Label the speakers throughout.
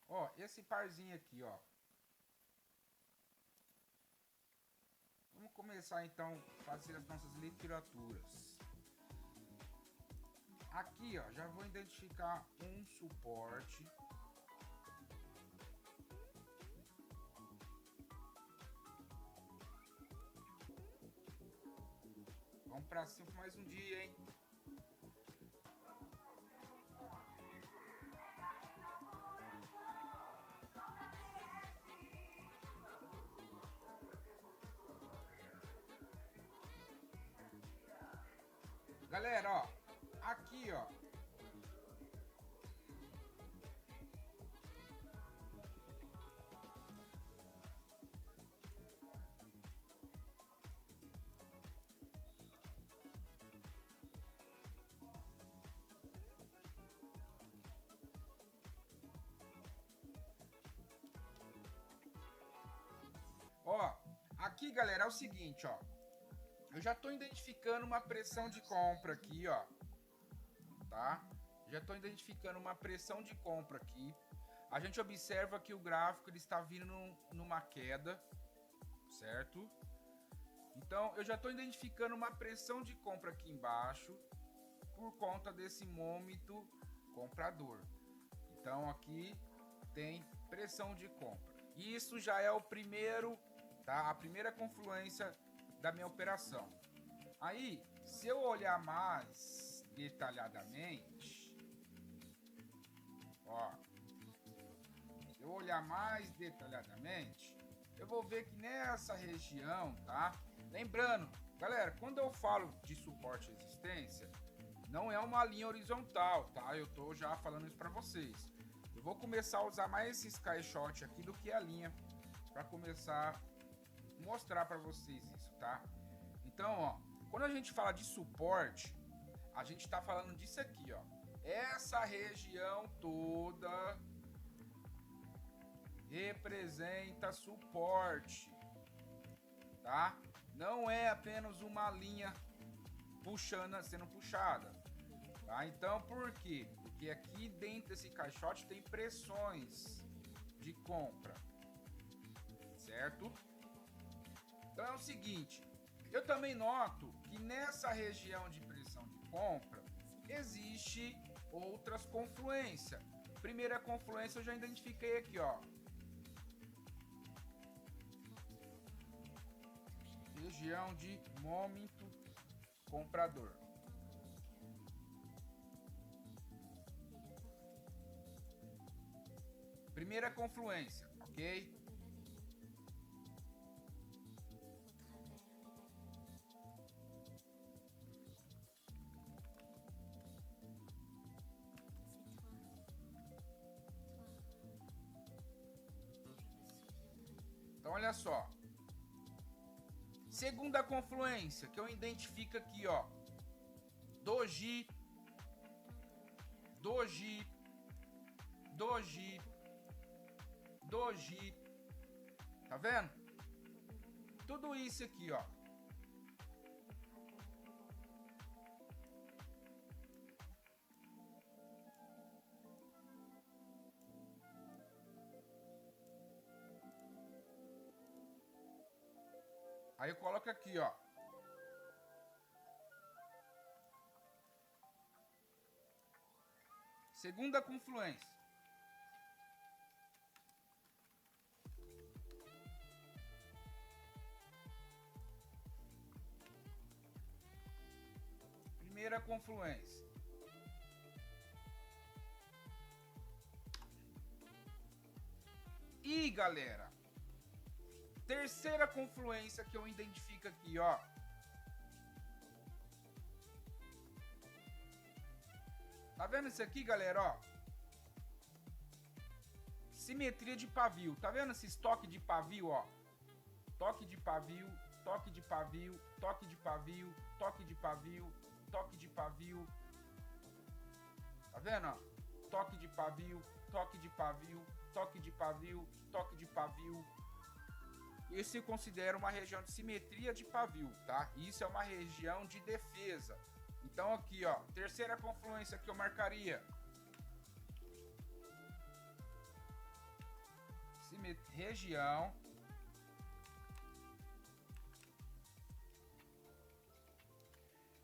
Speaker 1: Ó, esse parzinho aqui, ó. Vamos começar então a fazer as nossas literaturas. Aqui, ó, já vou identificar um suporte. Vamos pra cima mais um dia, hein? Galera, ó, aqui, ó. Ó, aqui, galera, é o seguinte, ó. Eu já tô identificando uma pressão de compra aqui, ó. Tá? Já tô identificando uma pressão de compra aqui. A gente observa que o gráfico ele está vindo numa queda, certo? Então, eu já estou identificando uma pressão de compra aqui embaixo por conta desse mômento comprador. Então, aqui tem pressão de compra. E isso já é o primeiro, tá? A primeira confluência da minha operação. Aí, se eu olhar mais detalhadamente, ó, se eu olhar mais detalhadamente, eu vou ver que nessa região, tá? Lembrando, galera, quando eu falo de suporte e resistência, não é uma linha horizontal, tá? Eu tô já falando isso para vocês. Eu vou começar a usar mais esse sky shot aqui do que a linha para começar a mostrar para vocês isso, tá? Então, ó, quando a gente fala de suporte, a gente tá falando disso aqui, ó. Essa região toda representa suporte, tá? Não é apenas uma linha sendo puxada, tá? Então, por quê? Porque aqui dentro desse caixote tem pressões de compra, certo? Então é o seguinte, eu também noto que nessa região de pressão de compra existe outras confluências. Primeira confluência eu já identifiquei aqui, ó. Região de momento comprador. Primeira confluência, ok? Então olha só. Segunda confluência que eu identifico aqui, ó. Doji, Doji, Doji, Doji. Tá vendo? Tudo isso aqui, ó. Aí eu coloco aqui, ó. Segunda confluência. Primeira confluência. E galera, terceira confluência que eu identifico aqui, ó. Tá vendo isso aqui, galera, ó? Simetria de pavio. Tá vendo esse toque de pavio, ó? Toque de pavio, toque de pavio, toque de pavio, toque de pavio, toque de pavio. Tá vendo, ó? Toque de pavio, toque de pavio, toque de pavio, toque de pavio. Isso eu considero uma região de simetria de pavio, tá? Isso é uma região de defesa. Então aqui, ó, terceira confluência que eu marcaria.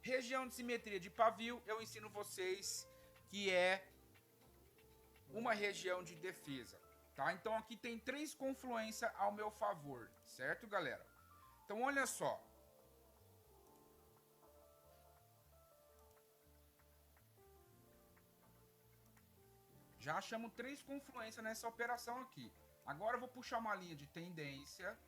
Speaker 1: Região de simetria de pavio, eu ensino vocês que é uma região de defesa, tá? Então aqui tem 3 confluências ao meu favor, certo, galera? Então olha só. Já achamos 3 confluências nessa operação aqui. Agora eu vou puxar uma linha de tendência.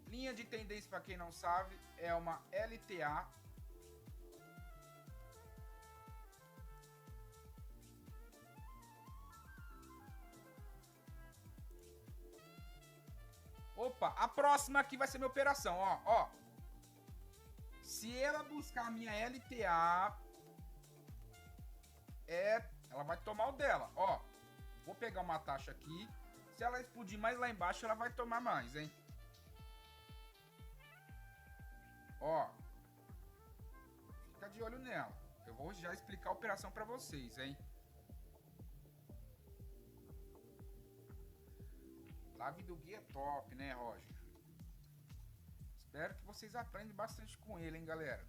Speaker 1: Linha de tendência, para quem não sabe, é uma LTA. Opa, a próxima aqui vai ser minha operação, ó. Se ela buscar a minha LTA, ela vai tomar o dela, ó. Vou pegar uma taxa aqui. Se ela explodir mais lá embaixo, ela vai tomar mais, hein? Ó. Fica de olho nela. Eu vou já explicar a operação para vocês, hein? Live do Gui é top, né, Roger? Espero que vocês aprendam bastante com ele, hein, galera?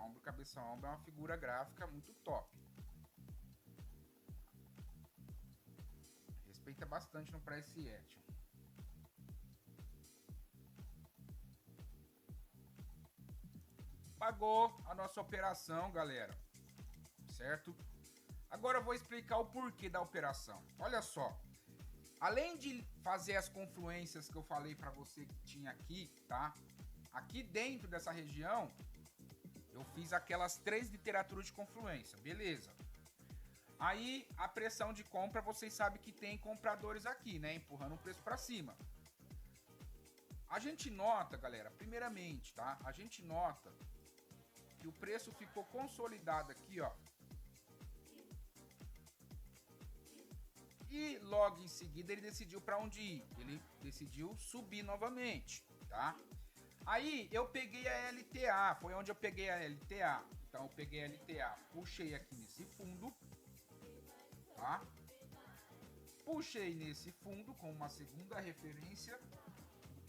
Speaker 1: Ombro, cabeça, ombro é uma figura gráfica muito top. Respeita bastante no price action. Pagou a nossa operação, galera. Certo? Agora eu vou explicar o porquê da operação. Olha só. Além de fazer as confluências que eu falei para você que tinha aqui, tá? Aqui dentro dessa região, eu fiz aquelas 3 literaturas de confluência. Beleza. Aí, a pressão de compra, vocês sabem que tem compradores aqui, né? Empurrando o preço para cima. A gente nota, galera, primeiramente, tá? A gente nota que o preço ficou consolidado aqui, ó. E logo em seguida ele decidiu para onde ir. Ele decidiu subir novamente, tá? Aí eu peguei a LTA, foi onde eu peguei a LTA. Então eu peguei a LTA, puxei aqui nesse fundo, tá? Puxei nesse fundo com uma segunda referência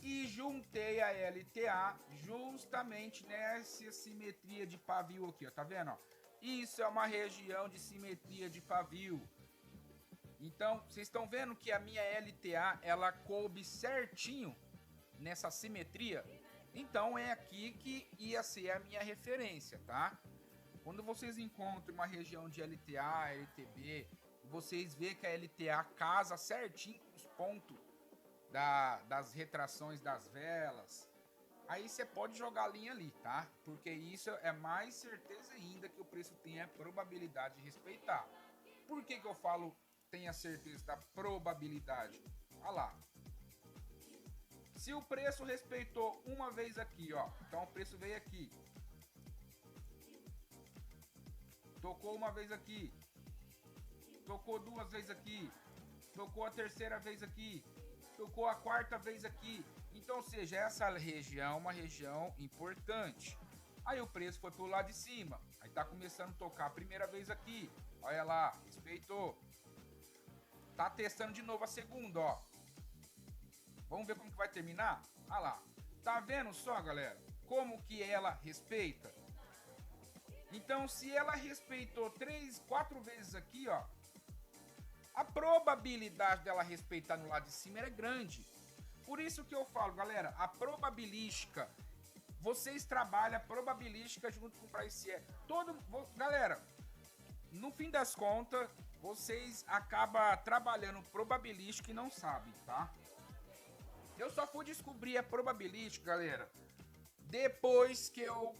Speaker 1: e juntei a LTA justamente nessa simetria de pavio aqui, ó, tá vendo? Ó? Isso é uma região de simetria de pavio. Então, vocês estão vendo que a minha LTA, ela coube certinho nessa simetria? Então, é aqui que ia ser a minha referência, tá? Quando vocês encontram uma região de LTA, LTB, vocês vê que a LTA casa certinho com os pontos das retrações das velas, aí você pode jogar a linha ali, tá? Porque isso é mais certeza ainda que o preço tem a probabilidade de respeitar. Por que eu falo tenha certeza da probabilidade? Olha lá. Se o preço respeitou uma vez aqui, ó, então o preço veio aqui, tocou uma vez aqui, tocou 2 vezes aqui, tocou a 3ª vez aqui, tocou a 4ª vez aqui. Então, ou seja, essa região é uma região importante. Aí o preço foi pro lado de cima. Aí tá começando a tocar a 1ª vez aqui. Olha lá, respeitou. Tá testando de novo a 2ª, ó. Vamos ver como que vai terminar? Olha lá. Tá vendo só, galera? Como que ela respeita? Então, se ela respeitou 3, 4 vezes aqui, ó, a probabilidade dela respeitar no lado de cima é grande. Por isso que eu falo, galera, a probabilística, vocês trabalham a probabilística junto com o price action. Galera, no fim das contas, vocês acabam trabalhando probabilística e não sabem, tá? Eu só fui descobrir a probabilística, galera, depois que eu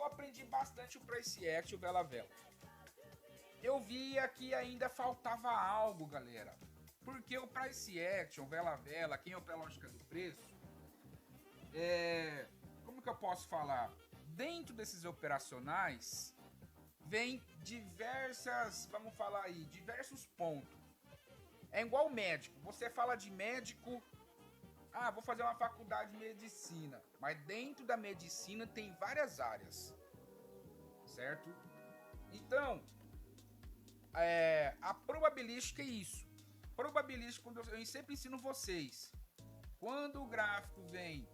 Speaker 1: aprendi bastante o price action, o vela vela. Eu via que ainda faltava algo, galera. Porque o price action, vela vela, quem opera a lógica do preço, como que eu posso falar? Dentro desses operacionais, vem diversos pontos. É igual médico. Você fala de médico, vou fazer uma faculdade de medicina. Mas dentro da medicina tem várias áreas, certo? Então, a probabilística é isso. Probabilística, eu sempre ensino vocês. Quando o gráfico vem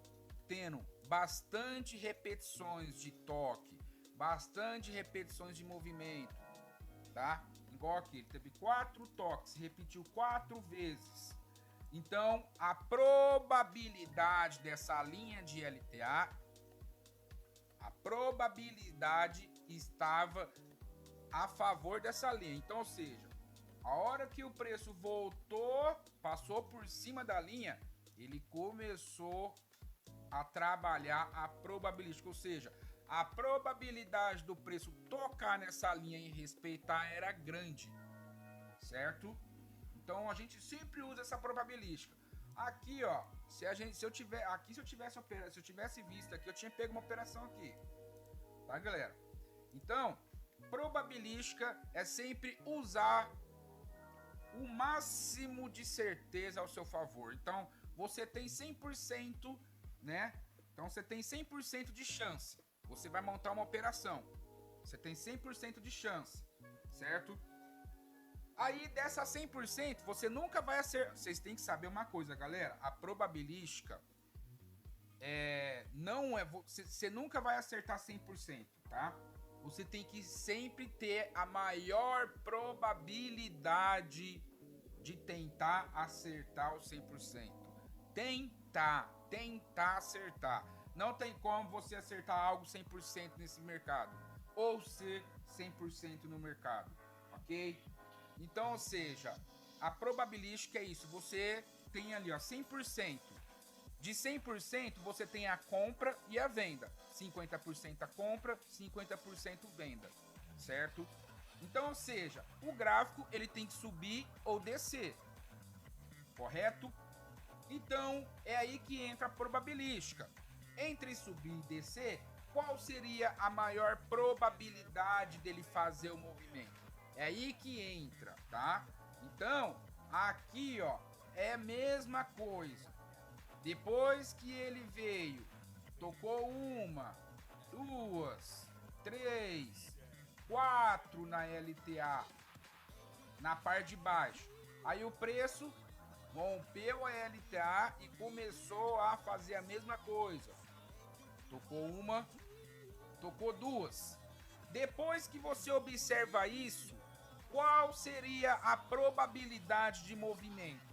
Speaker 1: tendo bastante repetições de toque, bastante repetições de movimento, tá? Igual aqui, ele teve 4 toques, repetiu 4 vezes. Então, a probabilidade dessa linha de LTA, a probabilidade estava a favor dessa linha. Então, ou seja, a hora que o preço voltou, passou por cima da linha, ele começou a trabalhar a probabilística, ou seja, a probabilidade do preço tocar nessa linha e respeitar era grande, certo? Então a gente sempre usa essa probabilística. Aqui, ó, se eu tivesse visto aqui, eu tinha pego uma operação aqui, tá, galera? Então, probabilística é sempre usar o máximo de certeza ao seu favor. Então, você tem 100%, né? Então, você tem 100% de chance. Você vai montar uma operação. Você tem 100% de chance, certo? Aí, dessa 100%, você nunca vai acertar. Vocês têm que saber uma coisa, galera. A probabilística você nunca vai acertar 100%, tá? Você tem que sempre ter a maior probabilidade de tentar acertar o 100%. Tentar acertar. Não tem como você acertar algo 100% nesse mercado, ou ser 100% no mercado, ok? Então, ou seja, a probabilística é isso. Você tem ali, ó, 100%. De 100%, você tem a compra e a venda. 50% a compra, 50% venda, certo? Então, ou seja, o gráfico ele tem que subir ou descer, correto? Então, é aí que entra a probabilística. Entre subir e descer, qual seria a maior probabilidade dele fazer o movimento? É aí que entra, tá? Então, aqui, ó, é a mesma coisa. Depois que ele veio, tocou 1, 2, 3, 4 na LTA, na parte de baixo. Aí o preço rompeu a LTA e começou a fazer a mesma coisa. Tocou 1, tocou 2. Depois que você observa isso, qual seria a probabilidade de movimento?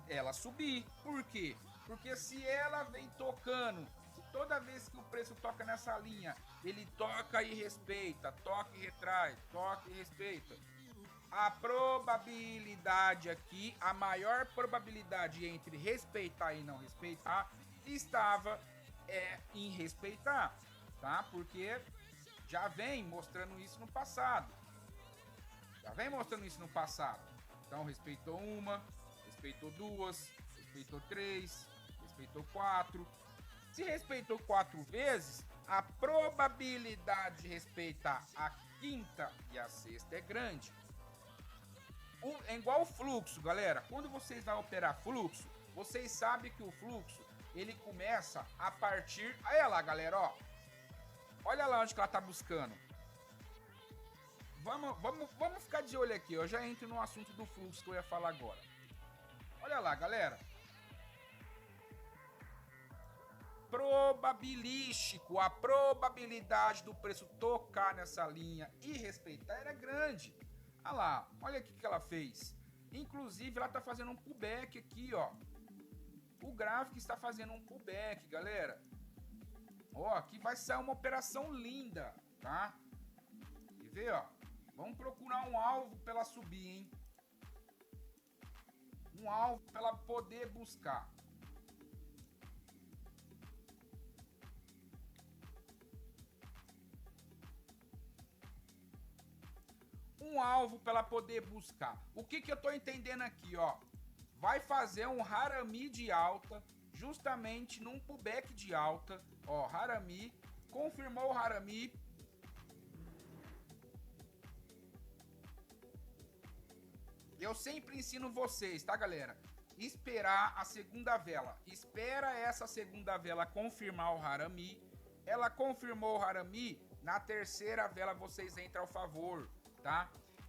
Speaker 1: Ela subir. Por quê? Porque se ela vem tocando, se toda vez que o preço toca nessa linha, ele toca e respeita, toca e retrai, toca e respeita, a probabilidade aqui, a maior probabilidade entre respeitar e não respeitar, estava em respeitar, tá? Porque já vem mostrando isso no passado. Então respeitou 1, respeitou 2, respeitou 3, respeitou 4. Se respeitou 4 vezes, a probabilidade de respeitar a quinta e a sexta é grande. É igual o fluxo, galera. Quando vocês vão operar fluxo, vocês sabem que o fluxo ele começa a partir. Olha lá, galera, ó. Olha lá onde que ela tá buscando. Vamos ficar de olho aqui. Eu já entro no assunto do fluxo que eu ia falar agora. Olha lá, galera. Probabilístico. A probabilidade do preço tocar nessa linha e respeitar era grande. Olha lá. Olha o que ela fez. Inclusive, ela está fazendo um pullback aqui, ó. O gráfico está fazendo um pullback, galera. Ó, aqui vai sair uma operação linda, tá? Quer ver, ó? Vamos procurar um alvo para ela subir, hein? Um alvo para ela poder buscar. Um alvo para ela poder buscar. O que eu tô entendendo aqui, ó? Vai fazer um Harami de alta, justamente num pullback de alta. Ó, Harami, confirmou o Harami. eu sempre ensino vocês, tá, galera? Esperar a segunda vela. Espera essa segunda vela confirmar o Harami. Ela confirmou o Harami, na terceira vela vocês entram ao favor, tá?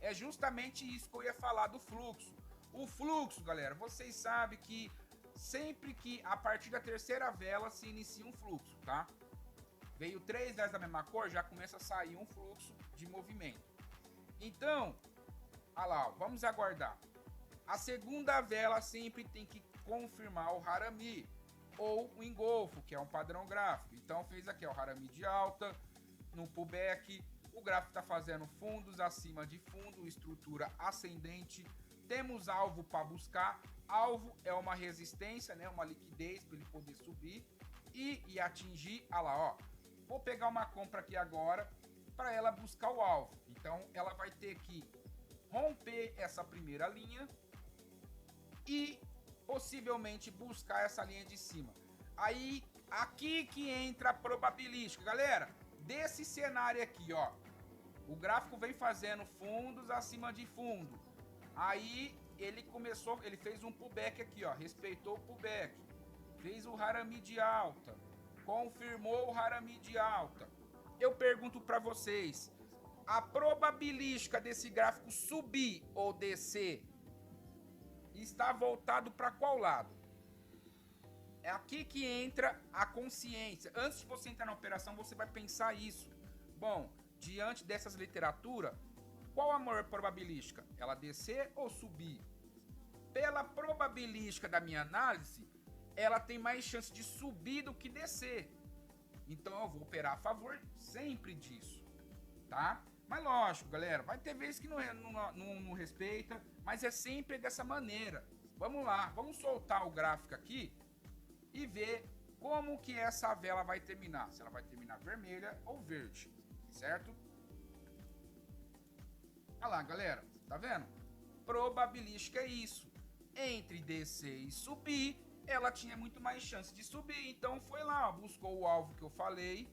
Speaker 1: É justamente isso que eu ia falar do fluxo. O fluxo, galera, vocês sabem que sempre que a partir da terceira vela se inicia um fluxo, tá? Veio 3 velas da mesma cor, já começa a sair um fluxo de movimento. Então, olha lá, ó, vamos aguardar. A segunda vela sempre tem que confirmar o Harami ou o engolfo, que é um padrão gráfico. Então fez aqui ó, o Harami de alta, no pullback, o gráfico está fazendo fundos acima de fundo, estrutura ascendente. Temos alvo para buscar. Alvo é uma resistência, né, uma liquidez para ele poder subir e atingir. Olha lá, ó. Vou pegar uma compra aqui agora para ela buscar o alvo. Então ela vai ter que romper essa primeira linha e possivelmente buscar essa linha de cima. Aí, aqui que entra a probabilística. Galera, desse cenário aqui, ó, o gráfico vem fazendo fundos acima de fundo. Aí, ele fez um pullback aqui, ó, respeitou o pullback. Fez o Harami de alta. Confirmou o Harami de alta. Eu pergunto para vocês, a probabilística desse gráfico subir ou descer está voltado para qual lado? É aqui que entra a consciência. Antes de você entrar na operação, você vai pensar isso. Bom, diante dessas literaturas, qual a maior probabilística? Ela descer ou subir? Pela probabilística da minha análise, ela tem mais chance de subir do que descer. Então eu vou operar a favor sempre disso, tá? Mas lógico, galera, vai ter vezes que não respeita, mas é sempre dessa maneira. Vamos lá, vamos soltar o gráfico aqui e ver como que essa vela vai terminar. Se ela vai terminar vermelha ou verde, certo? Olha lá, galera, tá vendo? Probabilística é isso. Entre descer e subir, ela tinha muito mais chance de subir. Então foi lá, ó, buscou o alvo que eu falei.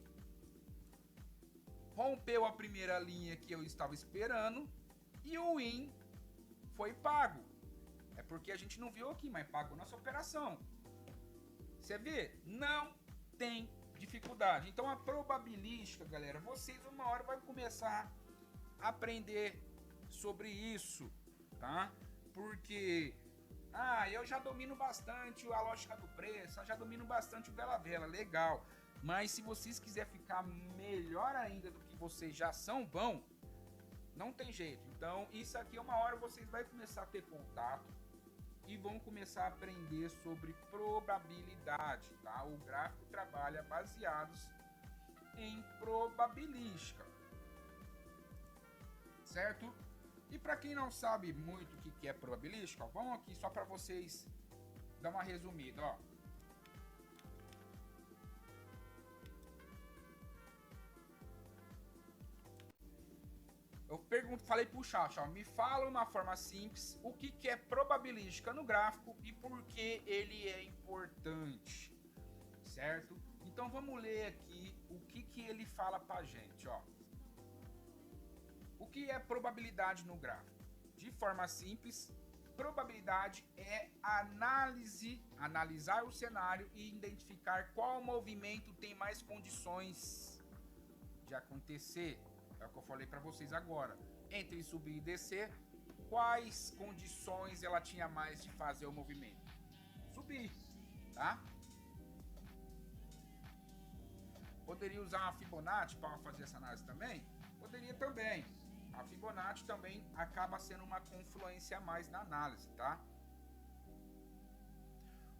Speaker 1: Rompeu a primeira linha que eu estava esperando e o win foi pago. É porque a gente não viu aqui, mas pagou nossa operação. Você vê? Não tem dificuldade. Então a probabilística, galera, vocês uma hora vão começar a aprender sobre isso, tá? Porque eu já domino bastante a lógica do preço, eu já domino bastante o vela-vela, legal. Mas se vocês quiserem ficar melhor ainda do que vocês já são bom, não tem jeito. Então isso aqui uma hora vocês vão começar a ter contato e vão começar a aprender sobre probabilidade, tá? O gráfico trabalha baseados em probabilística, certo? E para quem não sabe muito o que é probabilística, vamos aqui só para vocês dar uma resumida, ó. Falei pro chat, ó, me fala uma forma simples o que é probabilística no gráfico e por que ele é importante, certo? Então vamos ler aqui o que ele fala pra gente, ó. O que é probabilidade no gráfico? De forma simples, probabilidade é analisar o cenário e identificar qual movimento tem mais condições de acontecer. É o que eu falei para vocês agora. Entre subir e descer, quais condições ela tinha mais de fazer o movimento? Subir, tá? Poderia usar uma Fibonacci para fazer essa análise também? Poderia também. A Fibonacci também acaba sendo uma confluência a mais na análise, tá?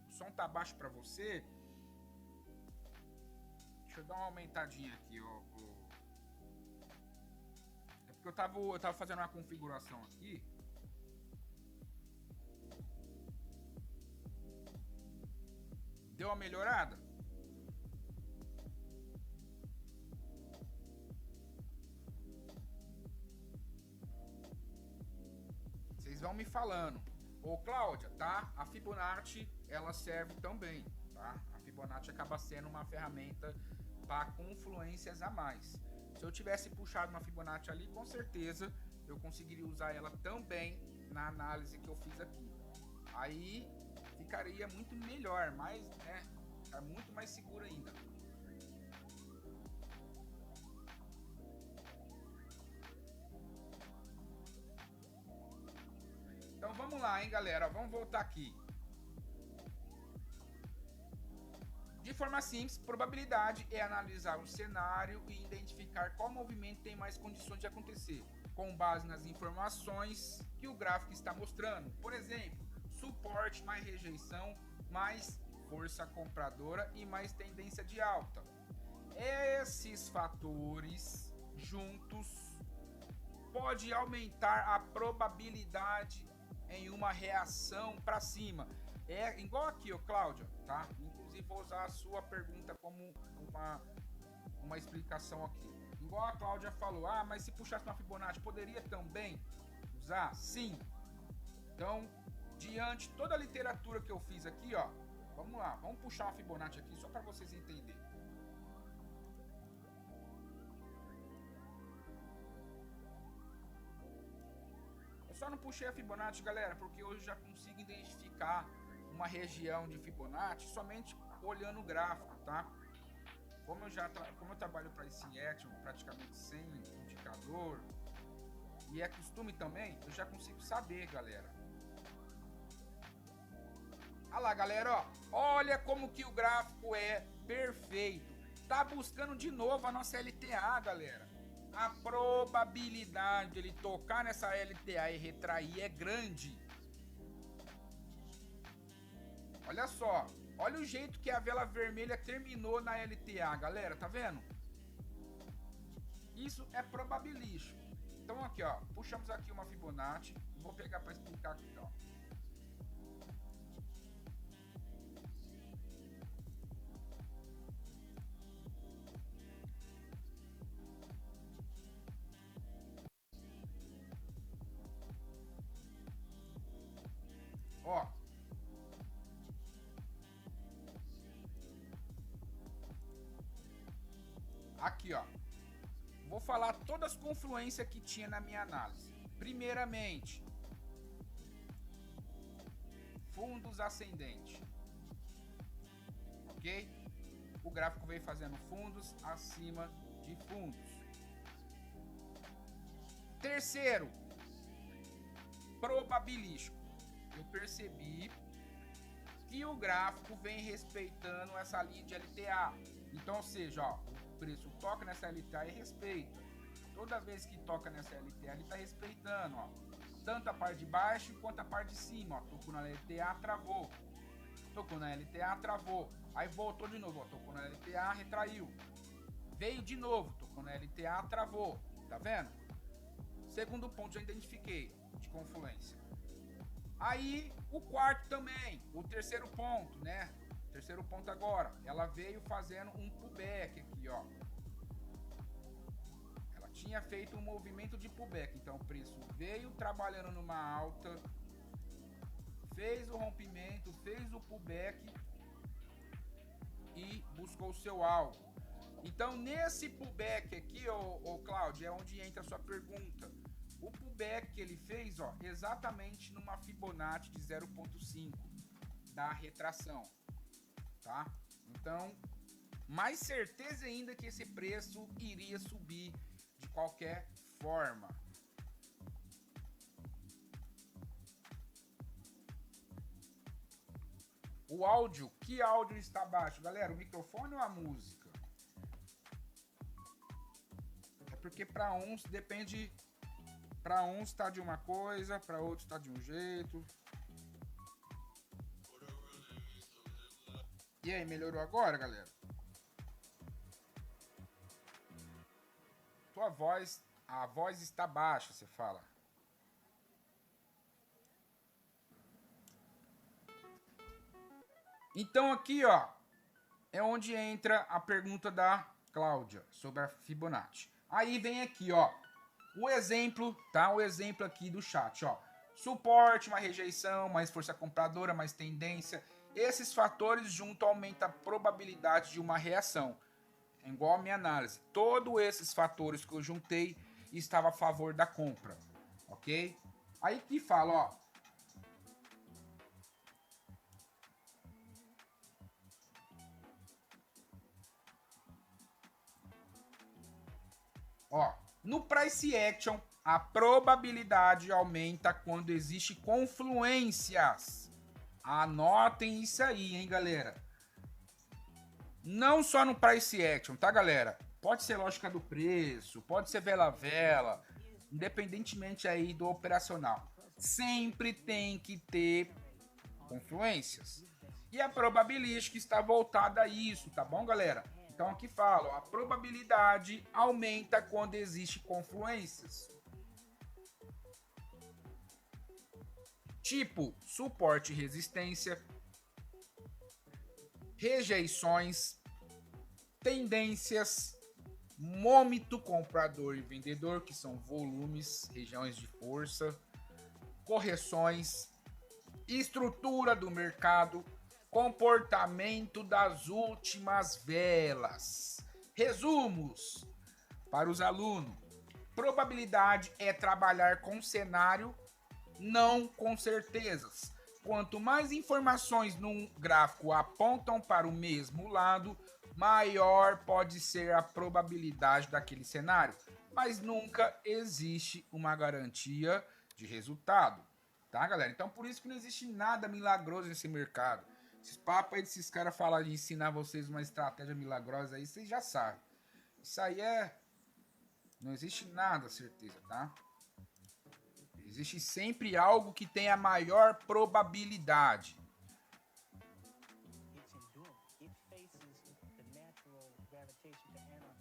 Speaker 1: O som tá baixo para você. Deixa eu dar uma aumentadinha aqui, ó. Eu tava fazendo uma configuração aqui. Deu uma melhorada? Vocês vão me falando. Ô Cláudia, tá? A Fibonacci, ela serve também, tá? A Fibonacci acaba sendo uma ferramenta para confluências a mais. Se eu tivesse puxado uma Fibonacci ali, com certeza eu conseguiria usar ela também na análise que eu fiz aqui. Aí ficaria muito melhor, mas tá muito mais seguro ainda. Então vamos lá, hein, galera? Vamos voltar aqui. De forma simples, probabilidade é analisar um cenário e identificar qual movimento tem mais condições de acontecer, com base nas informações que o gráfico está mostrando. Por exemplo, suporte mais rejeição, mais força compradora e mais tendência de alta. Esses fatores juntos pode aumentar a probabilidade em uma reação para cima. É igual aqui, ó, Cláudia, tá? Inclusive vou usar a sua pergunta como uma explicação aqui. Igual a Cláudia falou, mas se puxasse uma Fibonacci, poderia também usar? Sim. Então, diante de toda a literatura que eu fiz aqui, ó, vamos lá, vamos puxar uma Fibonacci aqui só para vocês entenderem. Eu só não puxei a Fibonacci, galera, porque hoje já consigo identificar uma região de Fibonacci somente olhando o gráfico, tá? Como eu trabalho para esse Action praticamente sem indicador, e é costume também, eu já consigo saber, galera. Olha lá, galera, ó, olha como que o gráfico é perfeito. Tá buscando de novo a nossa LTA, galera. A probabilidade de ele tocar nessa LTA e retrair é grande. Olha só, olha o jeito que a vela vermelha terminou na LTA, galera, tá vendo? Isso é probabilístico. Então aqui, ó, puxamos aqui uma Fibonacci, vou pegar para explicar aqui, ó. Ó. Aqui, ó. Vou falar todas as confluências que tinha na minha análise. Primeiramente, fundos ascendentes. Ok? O gráfico veio fazendo fundos acima de fundos. Terceiro, probabilístico. Eu percebi que o gráfico vem respeitando essa linha de LTA. Então, ou seja, ó, o preço toca nessa LTA e respeita. Toda vez que toca nessa LTA, ele está respeitando, ó. Tanto a parte de baixo quanto a parte de cima, ó. Tocou na LTA, travou. Tocou na LTA, travou. Aí voltou de novo, ó. Tocou na LTA, retraiu. Veio de novo, tocou na LTA, travou. Tá vendo? Segundo ponto, já identifiquei de confluência. Aí, o quarto também, o terceiro ponto, né? Terceiro ponto agora, ela veio fazendo um pullback aqui, ó. Ela tinha feito um movimento de pullback, então o preço veio trabalhando numa alta, fez o rompimento, fez o pullback e buscou o seu alvo. Então, nesse pullback aqui, ô Cláudio, é onde entra a sua pergunta. O pullback que ele fez, ó, exatamente numa Fibonacci de 0,5 da retração, tá? Então, mais certeza ainda que esse preço iria subir de qualquer forma. O áudio, que áudio está baixo? Galera, o microfone ou a música? É porque para uns depende... Para uns está de uma coisa, para outros está de um jeito. E aí, melhorou agora, galera? Tua voz, a voz está baixa, você fala. Então aqui, ó, é onde entra a pergunta da Cláudia sobre a Fibonacci. Aí vem aqui, ó, o exemplo, tá? O exemplo aqui do chat, ó. Suporte, mais rejeição, mais força compradora, mais tendência. Esses fatores juntos aumentam a probabilidade de uma reação. É igual a minha análise. Todos esses fatores que eu juntei estavam a favor da compra, ok? Aí que fala, ó. Ó, no Price Action, a probabilidade aumenta quando existe confluências. Anotem isso aí, hein, galera. Não só no Price Action, tá, galera? Pode ser lógica do preço, pode ser vela-vela, independentemente aí do operacional. Sempre tem que ter confluências. E a probabilística está voltada a isso, tá bom, galera? Então aqui fala, ó, a probabilidade aumenta quando existe confluências. Tipo, suporte e resistência, rejeições, tendências, mômento comprador e vendedor, que são volumes, regiões de força, correções, estrutura do mercado, comportamento das últimas velas. Resumos para os alunos. Probabilidade é trabalhar com cenário, não com certezas. Quanto mais informações num gráfico apontam para o mesmo lado, maior pode ser a probabilidade daquele cenário. Mas nunca existe uma garantia de resultado. Tá, galera? Então, por isso que não existe nada milagroso nesse mercado. Esses papos aí desses caras falar de ensinar vocês uma estratégia milagrosa aí, vocês já sabem. Isso aí é... Não existe nada, certeza, tá? Existe sempre algo que tem a maior probabilidade.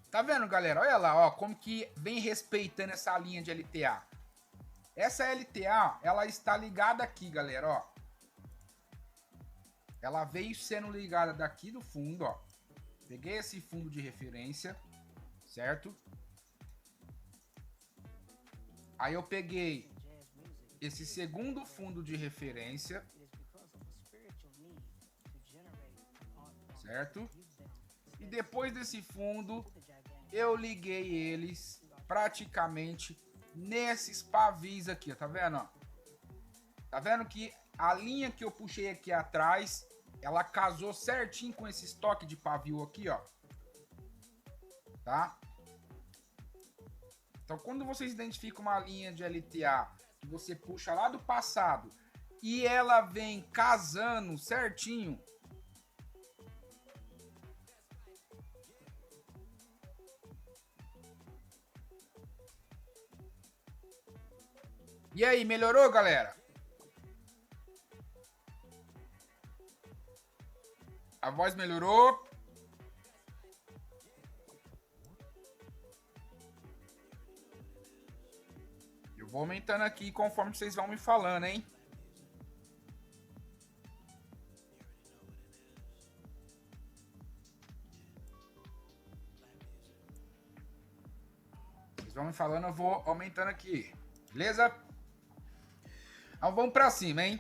Speaker 1: Tá vendo, galera? Olha lá, ó, como que vem respeitando essa linha de LTA. Essa LTA, ela está ligada aqui, galera, ó. Ela veio sendo ligada daqui do fundo, ó. Peguei esse fundo de referência, certo? Aí eu peguei esse segundo fundo de referência, certo? E depois desse fundo, eu liguei eles praticamente nesses pavis aqui, ó, tá vendo, ó? Tá vendo que a linha que eu puxei aqui atrás, ela casou certinho com esse estoque de pavio aqui, ó. Tá? Então, quando vocês identificam uma linha de LTA que você puxa lá do passado e ela vem casando certinho, e aí, melhorou, galera? A voz melhorou? Eu vou aumentando aqui conforme vocês vão me falando, hein? Vocês vão me falando, eu vou aumentando aqui. Beleza? Então vamos pra cima, hein?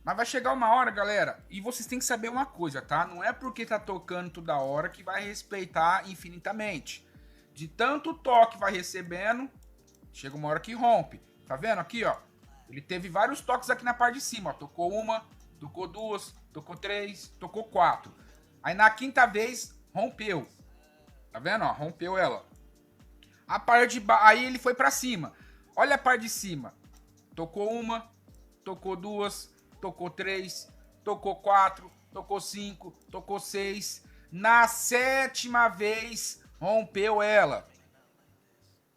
Speaker 1: Mas vai chegar uma hora, galera, e vocês têm que saber uma coisa, tá? Não é porque tá tocando toda hora que vai respeitar infinitamente. De tanto toque vai recebendo, chega uma hora que rompe. Tá vendo aqui, ó? Ele teve vários toques aqui na parte de cima, ó. Tocou uma, tocou duas, tocou três, tocou quatro. Aí na quinta vez, rompeu. Tá vendo, ó? Rompeu ela. A parte de baixo, aí ele foi pra cima. Olha a parte de cima. Tocou uma, tocou duas, tocou 3, tocou 4, tocou 5, tocou 6. Na sétima vez, rompeu ela.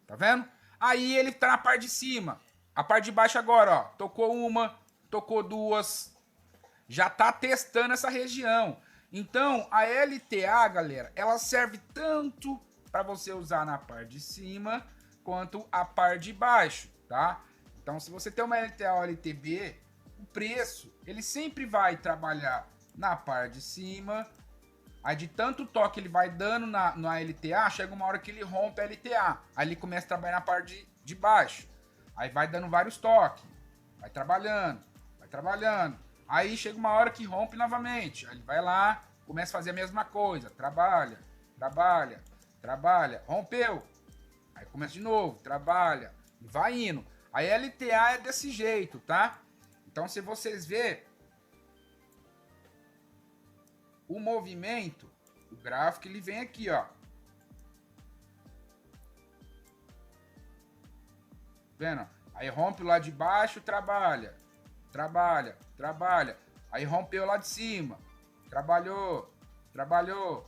Speaker 1: Tá vendo? Aí ele tá na parte de cima. A parte de baixo agora, ó. Tocou uma, tocou duas. Já tá testando essa região. Então, a LTA, galera, ela serve tanto para você usar na parte de cima quanto a parte de baixo, tá? Então, se você tem uma LTA ou LTB, o preço, ele sempre vai trabalhar na parte de cima. Aí de tanto toque ele vai dando na LTA, chega uma hora que ele rompe a LTA. Aí ele começa a trabalhar na parte de baixo. Aí vai dando vários toques. Vai trabalhando, vai trabalhando. Aí chega uma hora que rompe novamente. Aí ele vai lá, começa a fazer a mesma coisa. Trabalha, trabalha, trabalha. Rompeu. Aí começa de novo, trabalha, e vai indo. A LTA é desse jeito, tá? Então, se vocês verem o movimento, o gráfico, ele vem aqui, ó. Vendo? Aí rompe lá de baixo, trabalha. Trabalha, trabalha. Aí rompeu lá de cima. Trabalhou, trabalhou.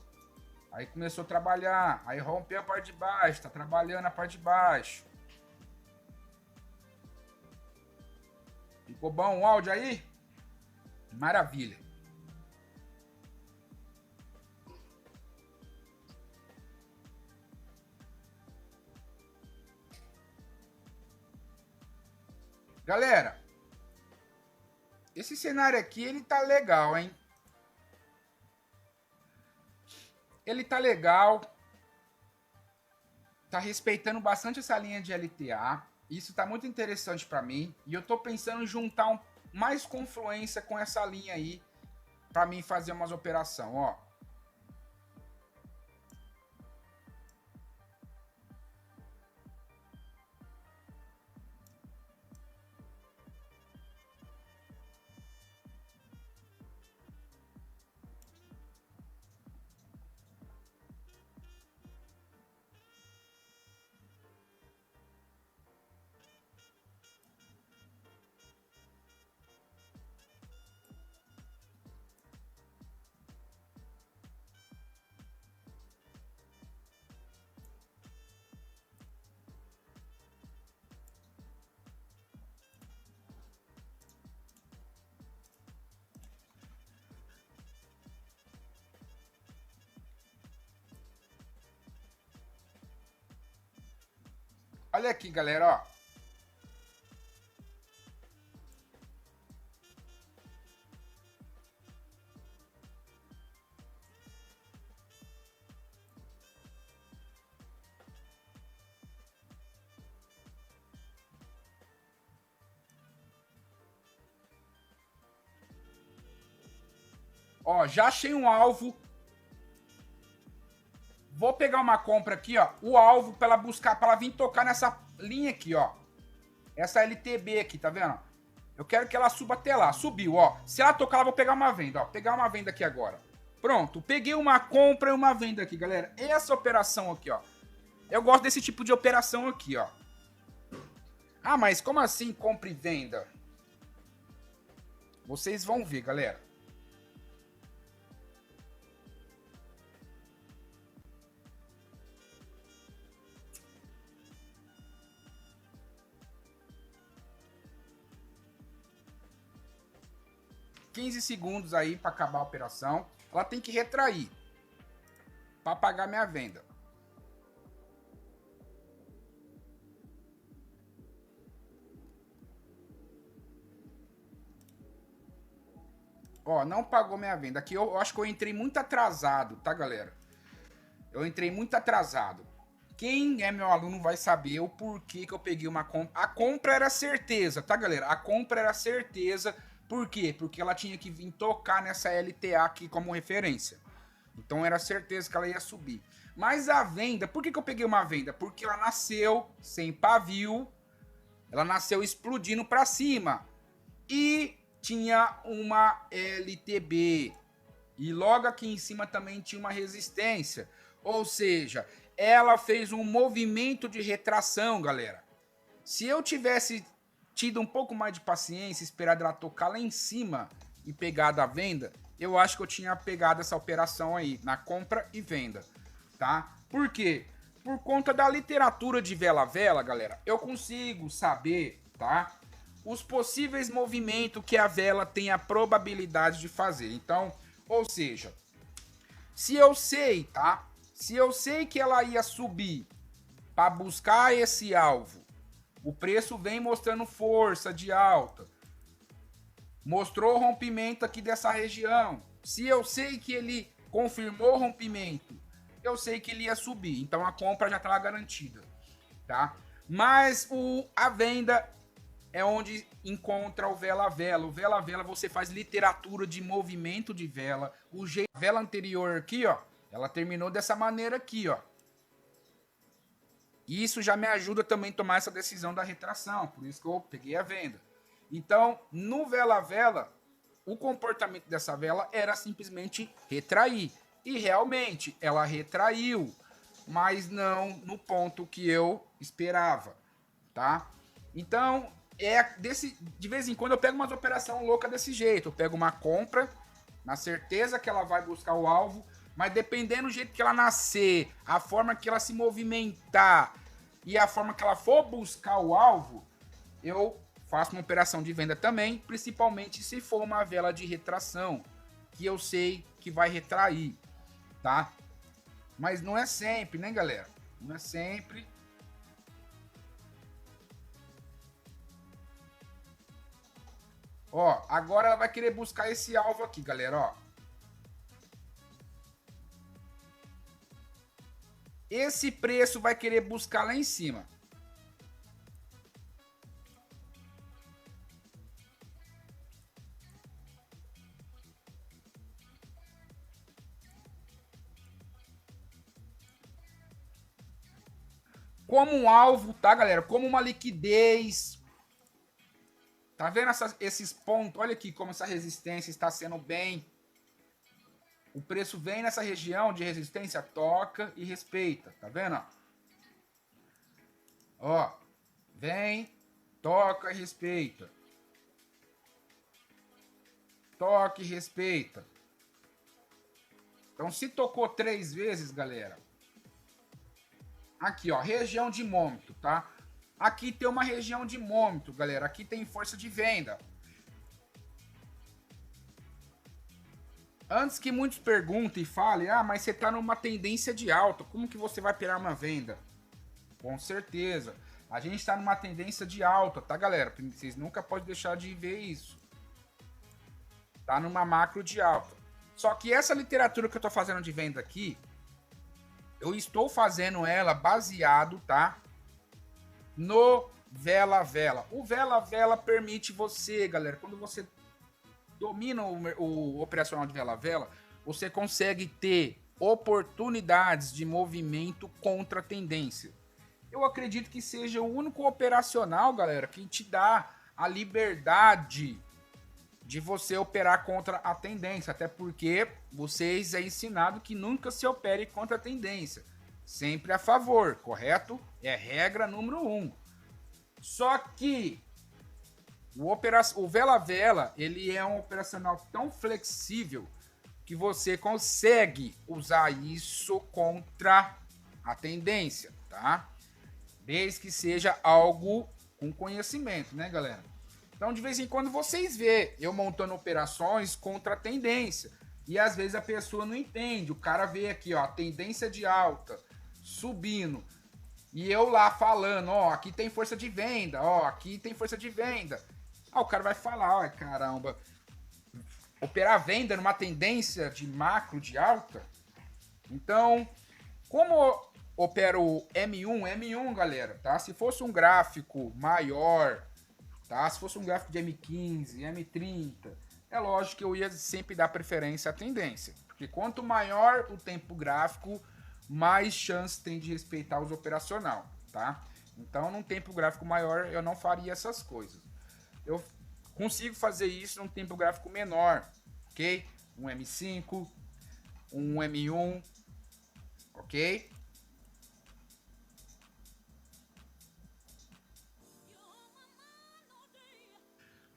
Speaker 1: Aí começou a trabalhar. Aí rompeu a parte de baixo. Tá trabalhando a parte de baixo. Ficou bom o áudio aí? Maravilha. Galera, esse cenário aqui, ele tá legal, hein? Ele tá legal. Tá respeitando bastante essa linha de LTA. Isso tá muito interessante para mim. E eu tô pensando em juntar mais confluência com essa linha aí para mim fazer umas operações, ó. Olha aqui, galera, ó. Ó, já achei um alvo. Vou pegar uma compra aqui, ó. O alvo para ela buscar, para ela vir tocar nessa linha aqui, ó. Essa LTB aqui, tá vendo? Eu quero que ela suba até lá. Subiu, ó. Se ela tocar, eu vou pegar uma venda, ó. Pegar uma venda aqui agora. Pronto, peguei uma compra e uma venda aqui, galera. Essa operação aqui, ó. Eu gosto desse tipo de operação aqui, ó. Ah, mas como assim compra e venda? Vocês vão ver, galera. $15 aí para acabar a operação. Ela tem que retrair para pagar minha venda. Ó, não pagou minha venda. Aqui eu acho que eu entrei muito atrasado, tá, galera? Eu entrei muito atrasado. Quem é meu aluno vai saber o porquê que eu peguei uma compra. A compra era certeza, tá, galera? A compra era certeza. Por quê? Porque ela tinha que vir tocar nessa LTA aqui como referência. Então era certeza que ela ia subir. Mas a venda, por que eu peguei uma venda? Porque ela nasceu sem pavio. Ela nasceu explodindo para cima. E tinha uma LTB. E logo aqui em cima também tinha uma resistência. Ou seja, ela fez um movimento de retração, galera. Se eu tivesse tido um pouco mais de paciência, esperado ela tocar lá em cima e pegado a venda, eu acho que eu tinha pegado essa operação aí, na compra e venda, tá? Por quê? Por conta da literatura de vela a vela, galera, eu consigo saber, tá? Os possíveis movimentos que a vela tem a probabilidade de fazer. Então, ou seja, se eu sei, tá? Se eu sei que ela ia subir para buscar esse alvo, o preço vem mostrando força de alta. Mostrou rompimento aqui dessa região. Se eu sei que ele confirmou o rompimento, eu sei que ele ia subir. Então a compra já estava garantida, tá? Mas a venda é onde encontra o vela a vela. O vela a vela você faz literatura de movimento de vela. A vela anterior aqui, ó, ela terminou dessa maneira aqui, ó. E isso já me ajuda também a tomar essa decisão da retração, por isso que eu peguei a venda. Então, no vela-vela, o comportamento dessa vela era simplesmente retrair. E realmente, ela retraiu, mas não no ponto que eu esperava, tá? Então, de vez em quando eu pego umas operações loucas desse jeito. Eu pego uma compra, na certeza que ela vai buscar o alvo, mas dependendo do jeito que ela nascer, a forma que ela se movimentar e a forma que ela for buscar o alvo, eu faço uma operação de venda também, principalmente se for uma vela de retração, que eu sei que vai retrair, tá? Mas não é sempre, né, galera? Não é sempre. Ó, agora ela vai querer buscar esse alvo aqui, galera, ó. Esse preço vai querer buscar lá em cima. Como um alvo, tá, galera? Como uma liquidez. Tá vendo esses pontos? Olha aqui como essa resistência está sendo bem. O preço vem nessa região de resistência, toca e respeita. Tá vendo? Ó, vem, toca e respeita. Toca e respeita. Então, se tocou 3 vezes, galera. Aqui, ó, região de mômetro, tá? Aqui tem uma região de mômetro, galera. Aqui tem força de venda. Antes que muitos perguntem e falem, ah, mas você está numa tendência de alta, como que você vai operar uma venda? Com certeza. A gente está numa tendência de alta, tá, galera? Vocês nunca podem deixar de ver isso. Tá numa macro de alta. Só que essa literatura que eu estou fazendo de venda aqui, eu estou fazendo ela baseado, tá? No vela-vela. O vela-vela permite você, galera, quando você domina o operacional de vela-vela, você consegue ter oportunidades de movimento contra a tendência. Eu acredito que seja o único operacional, galera, que te dá a liberdade de você operar contra a tendência, até porque vocês é ensinado que nunca se opere contra a tendência, sempre a favor, correto? É regra número 1. Só que o vela-vela, ele é um operacional tão flexível que você consegue usar isso contra a tendência, tá? Desde que seja algo com conhecimento, né, galera? Então, de vez em quando, vocês vê eu montando operações contra a tendência. E às vezes a pessoa não entende. O cara vê aqui, ó, a tendência de alta, subindo. E eu lá falando, ó, aqui tem força de venda, ó, aqui tem força de venda. Ah, o cara vai falar, ó, caramba, operar venda numa tendência de macro de alta? Então, como opera o M1, galera, tá? Se fosse um gráfico maior, tá? Se fosse um gráfico de M15, M30, é lógico que eu ia sempre dar preferência à tendência. Porque quanto maior o tempo gráfico, mais chance tem de respeitar os operacional, tá? Então, num tempo gráfico maior, eu não faria essas coisas. Eu consigo fazer isso num tempo gráfico menor, ok? Um M5, um M1, ok?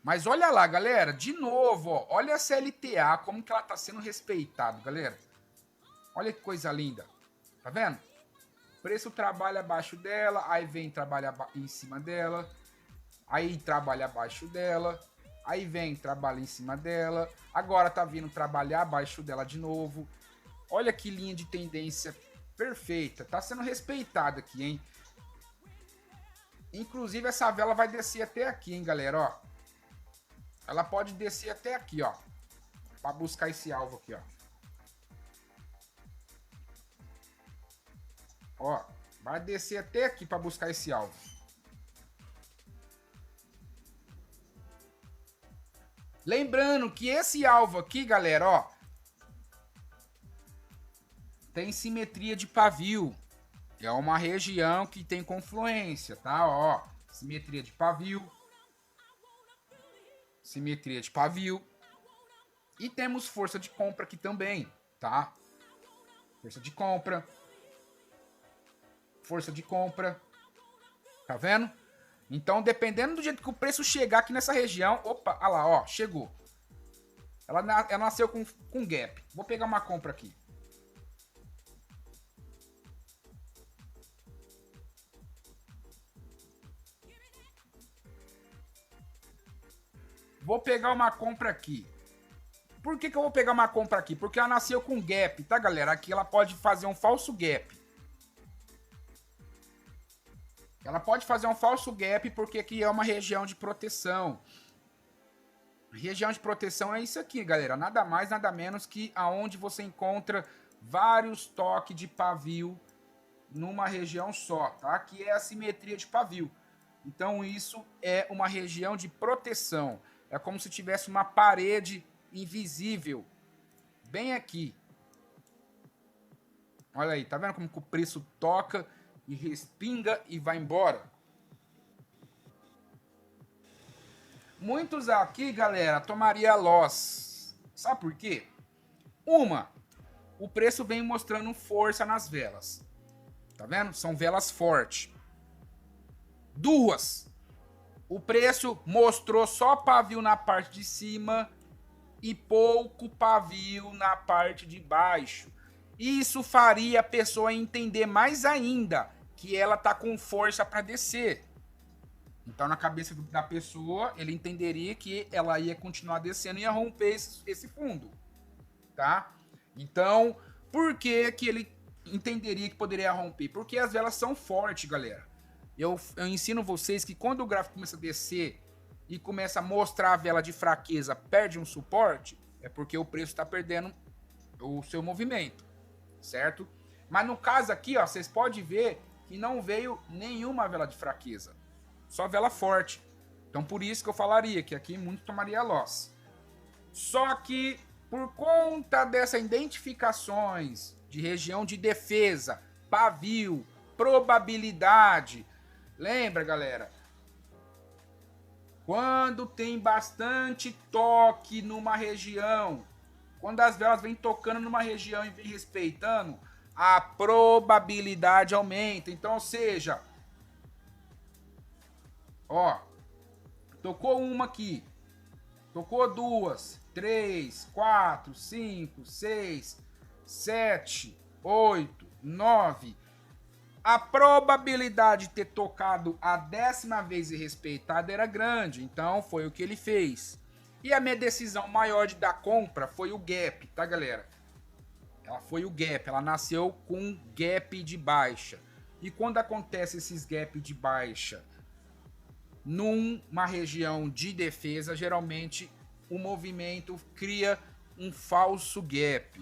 Speaker 1: Mas olha lá, galera, de novo, ó, olha a CLTA, como que ela tá sendo respeitada, galera. Olha que coisa linda, tá vendo? Preço trabalha abaixo dela, aí vem trabalhar em cima dela, aí trabalha abaixo dela, aí vem trabalha em cima dela, agora tá vindo trabalhar abaixo dela de novo. Olha que linha de tendência perfeita, tá sendo respeitada aqui, hein? Inclusive essa vela vai descer até aqui, hein, galera, ó. Ela pode descer até aqui, ó, para buscar esse alvo aqui, ó. Ó, vai descer até aqui para buscar esse alvo. Lembrando que esse alvo aqui, galera, ó, tem simetria de pavio. É uma região que tem confluência, tá? Ó, simetria de pavio. Simetria de pavio. E temos força de compra aqui também, tá? Força de compra. Força de compra. Tá vendo? Então, dependendo do jeito que o preço chegar aqui nessa região... Opa, olha lá, ó, chegou. Ela nasceu com gap. Vou pegar uma compra aqui. Vou pegar uma compra aqui. Por que eu vou pegar uma compra aqui? Porque ela nasceu com gap, tá, galera? Aqui ela pode fazer um falso gap. Ela pode fazer um falso gap porque aqui é uma região de proteção. Região de proteção é isso aqui, galera. Nada mais, nada menos que aonde você encontra vários toques de pavio numa região só, tá? Aqui é a simetria de pavio. Então isso é uma região de proteção. É como se tivesse uma parede invisível bem aqui. Olha aí, tá vendo como que o preço toca e respinga e vai embora? Muitos aqui, galera, tomaria loss. Sabe por quê? O preço vem mostrando força nas velas. Tá vendo? São velas fortes. 2, o preço mostrou só pavio na parte de cima e pouco pavio na parte de baixo. Isso faria a pessoa entender mais ainda que ela tá com força para descer. Então, na cabeça da pessoa, ele entenderia que ela ia continuar descendo e ia romper esse fundo, tá? Então, por que ele entenderia que poderia romper? Porque as velas são fortes, galera. Eu ensino vocês que quando o gráfico começa a descer e começa a mostrar a vela de fraqueza, perde um suporte, é porque o preço está perdendo o seu movimento, certo? Mas no caso aqui, ó, vocês podem ver que não veio nenhuma vela de fraqueza, só vela forte. Então por isso que eu falaria que aqui muito tomaria loss. Só que por conta dessas identificações de região de defesa, pavio, probabilidade, lembra, galera? Quando tem bastante toque numa região, quando as velas vêm tocando numa região e vêm respeitando, a probabilidade aumenta. Então, ou seja, ó, tocou uma aqui, tocou 2, 3, 4, 5, 6, 7, 8, 9. A probabilidade de ter tocado a 10ª vez e respeitado era grande, então foi o que ele fez. E a minha decisão maior de dar compra foi o gap, tá, galera? Ela foi o gap, ela nasceu com gap de baixa. E quando acontece esses gap de baixa numa região de defesa, geralmente o movimento cria um falso gap,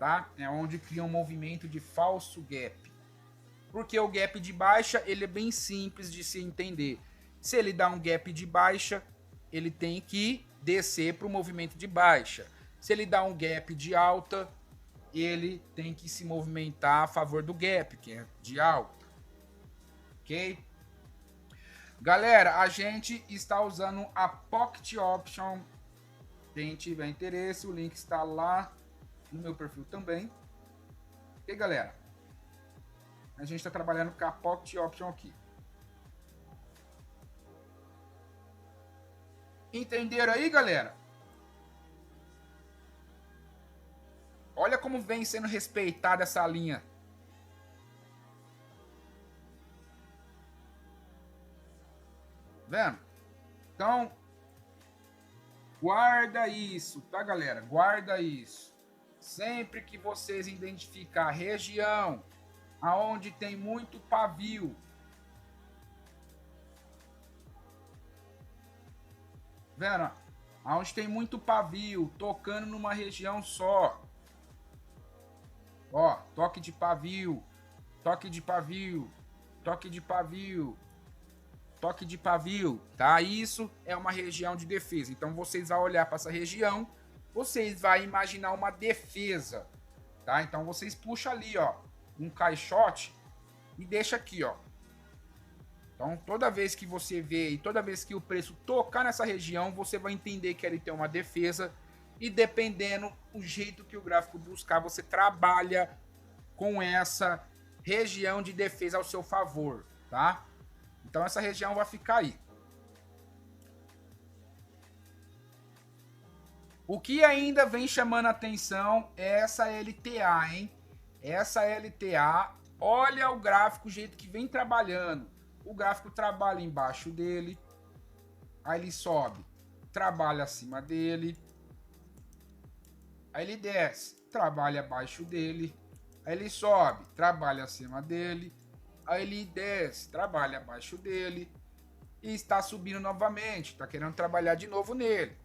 Speaker 1: tá? É onde cria um movimento de falso gap. Porque o gap de baixa, ele é bem simples de se entender. Se ele dá um gap de baixa, ele tem que descer para o movimento de baixa. Se ele dá um gap de alta, ele tem que se movimentar a favor do gap, que é de alta. Ok? Galera, a gente está usando a Pocket Option. Quem tiver interesse, o link está lá no meu perfil também. Ok, galera? A gente está trabalhando com a Pocket Option aqui. Entenderam aí, galera? Olha como vem sendo respeitada essa linha. Vendo? Então, guarda isso, tá, galera? Guarda isso. Sempre que vocês identificar a região aonde tem muito pavio, vendo? Aonde tem muito pavio, tocando numa região só. Ó, toque de pavio, toque de pavio, toque de pavio, toque de pavio, tá? Isso é uma região de defesa. Então vocês vão olhar para essa região, vocês vão imaginar uma defesa, tá? Então vocês puxam ali, ó, um caixote e deixa aqui, ó. Então, toda vez que você vê e toda vez que o preço tocar nessa região, você vai entender que ele tem uma defesa e dependendo do jeito que o gráfico buscar, você trabalha com essa região de defesa ao seu favor, tá? Então, essa região vai ficar aí. O que ainda vem chamando a atenção é essa LTA, hein? Essa LTA, olha o gráfico, o jeito que vem trabalhando. O gráfico trabalha embaixo dele, aí ele sobe, trabalha acima dele, aí ele desce, trabalha abaixo dele, aí ele sobe, trabalha acima dele, aí ele desce, trabalha abaixo dele e está subindo novamente, está querendo trabalhar de novo nele.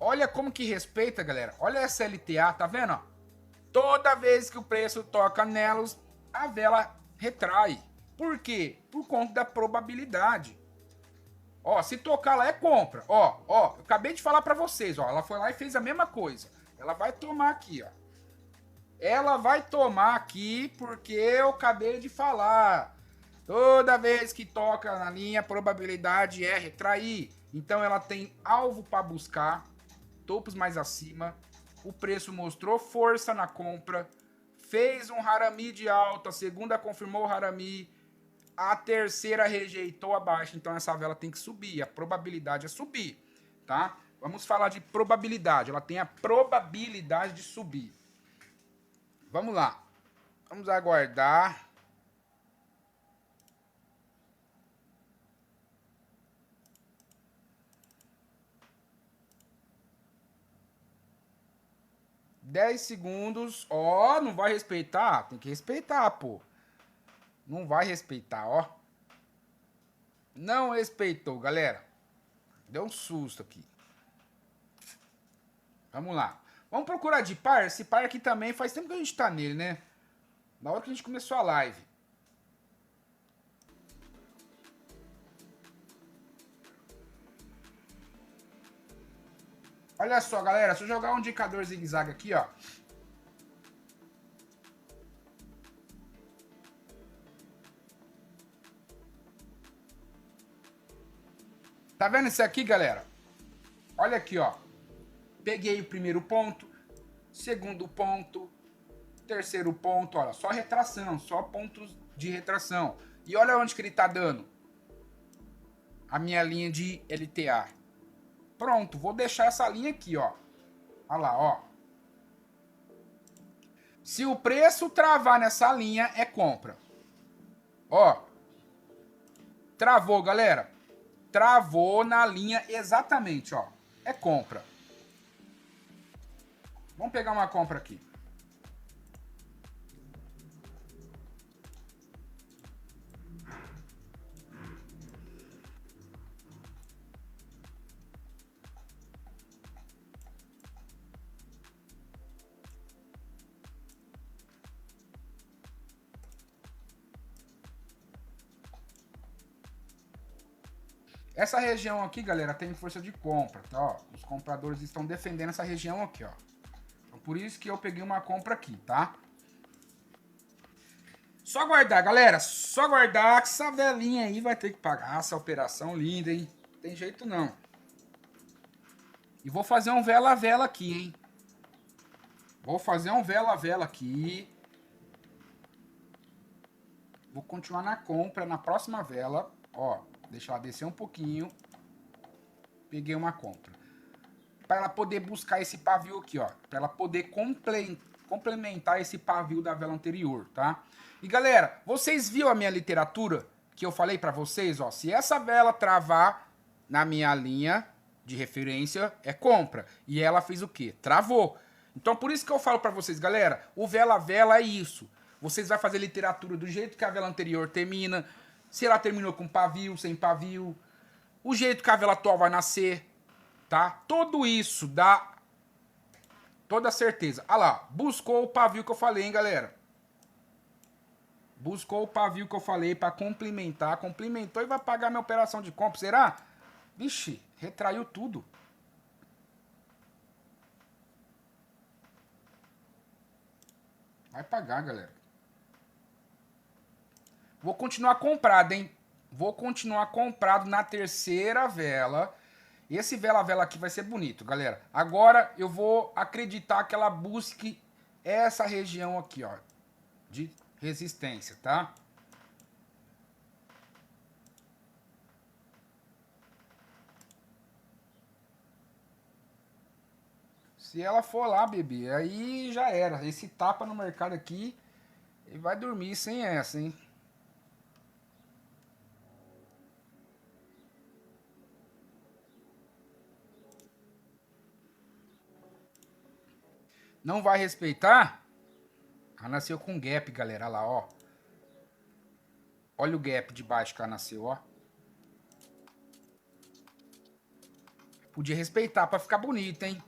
Speaker 1: Olha como que respeita, galera. Olha essa LTA, tá vendo? Toda vez que o preço toca nelas, a vela retrai. Por quê? Por conta da probabilidade. Ó, se tocar lá é compra. Ó, eu acabei de falar pra vocês, ó. Ela foi lá e fez a mesma coisa. Ela vai tomar aqui, ó. Ela vai tomar aqui porque eu acabei de falar. Toda vez que toca na linha, a probabilidade é retrair. Então ela tem alvo para buscar, topos mais acima. O preço mostrou força na compra. Fez um Harami de alta, a segunda confirmou o Harami. A terceira rejeitou a baixa, então essa vela tem que subir. A probabilidade é subir, tá? Vamos falar de probabilidade. Ela tem a probabilidade de subir. Vamos lá. Vamos aguardar. Dez segundos. Ó, não vai respeitar? Tem que respeitar, pô. Não vai respeitar, ó. Não respeitou, galera. Deu um susto aqui. Vamos lá. Vamos procurar de par. Esse par aqui também faz tempo que a gente tá nele, né? Na hora que a gente começou a live. Olha só, galera. Se eu jogar um indicador zigue-zague aqui, ó. Tá vendo isso aqui, galera? Olha aqui, ó. Peguei o primeiro ponto, segundo ponto, terceiro ponto, olha, só retração, só pontos de retração. E olha onde que ele tá dando. A minha linha de LTA. Pronto, vou deixar essa linha aqui, ó. Olha lá, ó. Se o preço travar nessa linha, é compra. Ó. Travou, galera. Travou na linha exatamente, ó. É compra. Vamos pegar uma compra aqui. Essa região aqui, galera, tem força de compra, tá? Ó, os compradores estão defendendo essa região aqui, ó. Então, por isso que eu peguei uma compra aqui, tá? Só aguardar, galera. Só aguardar que essa velinha aí vai ter que pagar essa operação linda, hein? Não tem jeito não. E vou fazer um vela-vela aqui, hein? Vou fazer um vela-vela aqui. Vou continuar na compra na próxima vela. Ó, deixa ela descer um pouquinho. Peguei uma compra. Para ela poder buscar esse pavio aqui, ó. Para ela poder complementar esse pavio da vela anterior, tá? E galera, vocês viram a minha literatura que eu falei para vocês, ó? Se essa vela travar na minha linha de referência, é compra. E ela fez o quê? Travou. Então por isso que eu falo para vocês, galera, o vela-vela é isso. Vocês vão fazer literatura do jeito que a vela anterior termina. Se ela terminou com pavio, sem pavio. O jeito que a vela atual vai nascer, tá? Tudo isso dá toda certeza. Ah lá, buscou o pavio que eu falei, hein, galera? Buscou o pavio que eu falei para complementar. Complementou e vai pagar minha operação de compra. Será? Vixe, retraiu tudo. Vai pagar, galera. Vou continuar comprado, hein? Vou continuar comprado na terceira vela. Esse vela-vela aqui vai ser bonito, galera. Agora eu vou acreditar que ela busque essa região aqui, ó. De resistência, tá? Se ela for lá, bebê, aí já era. Esse tapa no mercado aqui, ele vai dormir sem essa, hein? Não vai respeitar? Ela nasceu com gap, galera. Olha lá, ó. Olha o gap de baixo que ela nasceu, ó. Podia respeitar pra ficar bonito, hein?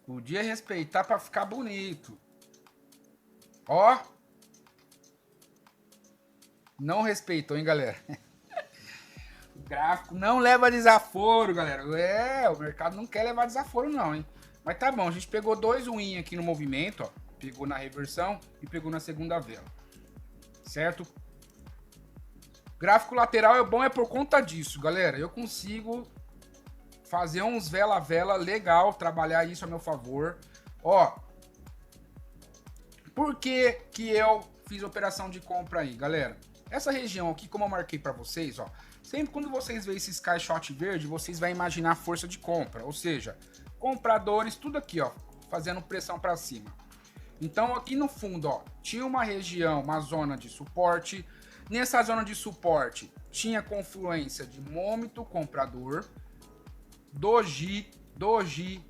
Speaker 1: Podia respeitar pra ficar bonito. Ó. Não respeitou, hein, galera? O gráfico não leva desaforo, galera. O mercado não quer levar desaforo, não, hein? Mas tá bom, a gente pegou 2 win aqui no movimento, ó. Pegou na reversão e pegou na segunda vela. Certo? Gráfico lateral é bom por conta disso, galera. Eu consigo fazer uns vela-vela legal, trabalhar isso a meu favor. Ó, por que que eu fiz operação de compra aí, galera? Essa região aqui, como eu marquei para vocês, ó, sempre quando vocês veem esse sky shot verde, vocês vão imaginar força de compra, ou seja, compradores, tudo aqui, ó, fazendo pressão para cima. Então aqui no fundo, ó, tinha uma região, uma zona de suporte. Nessa zona de suporte tinha confluência de mômento comprador, doji,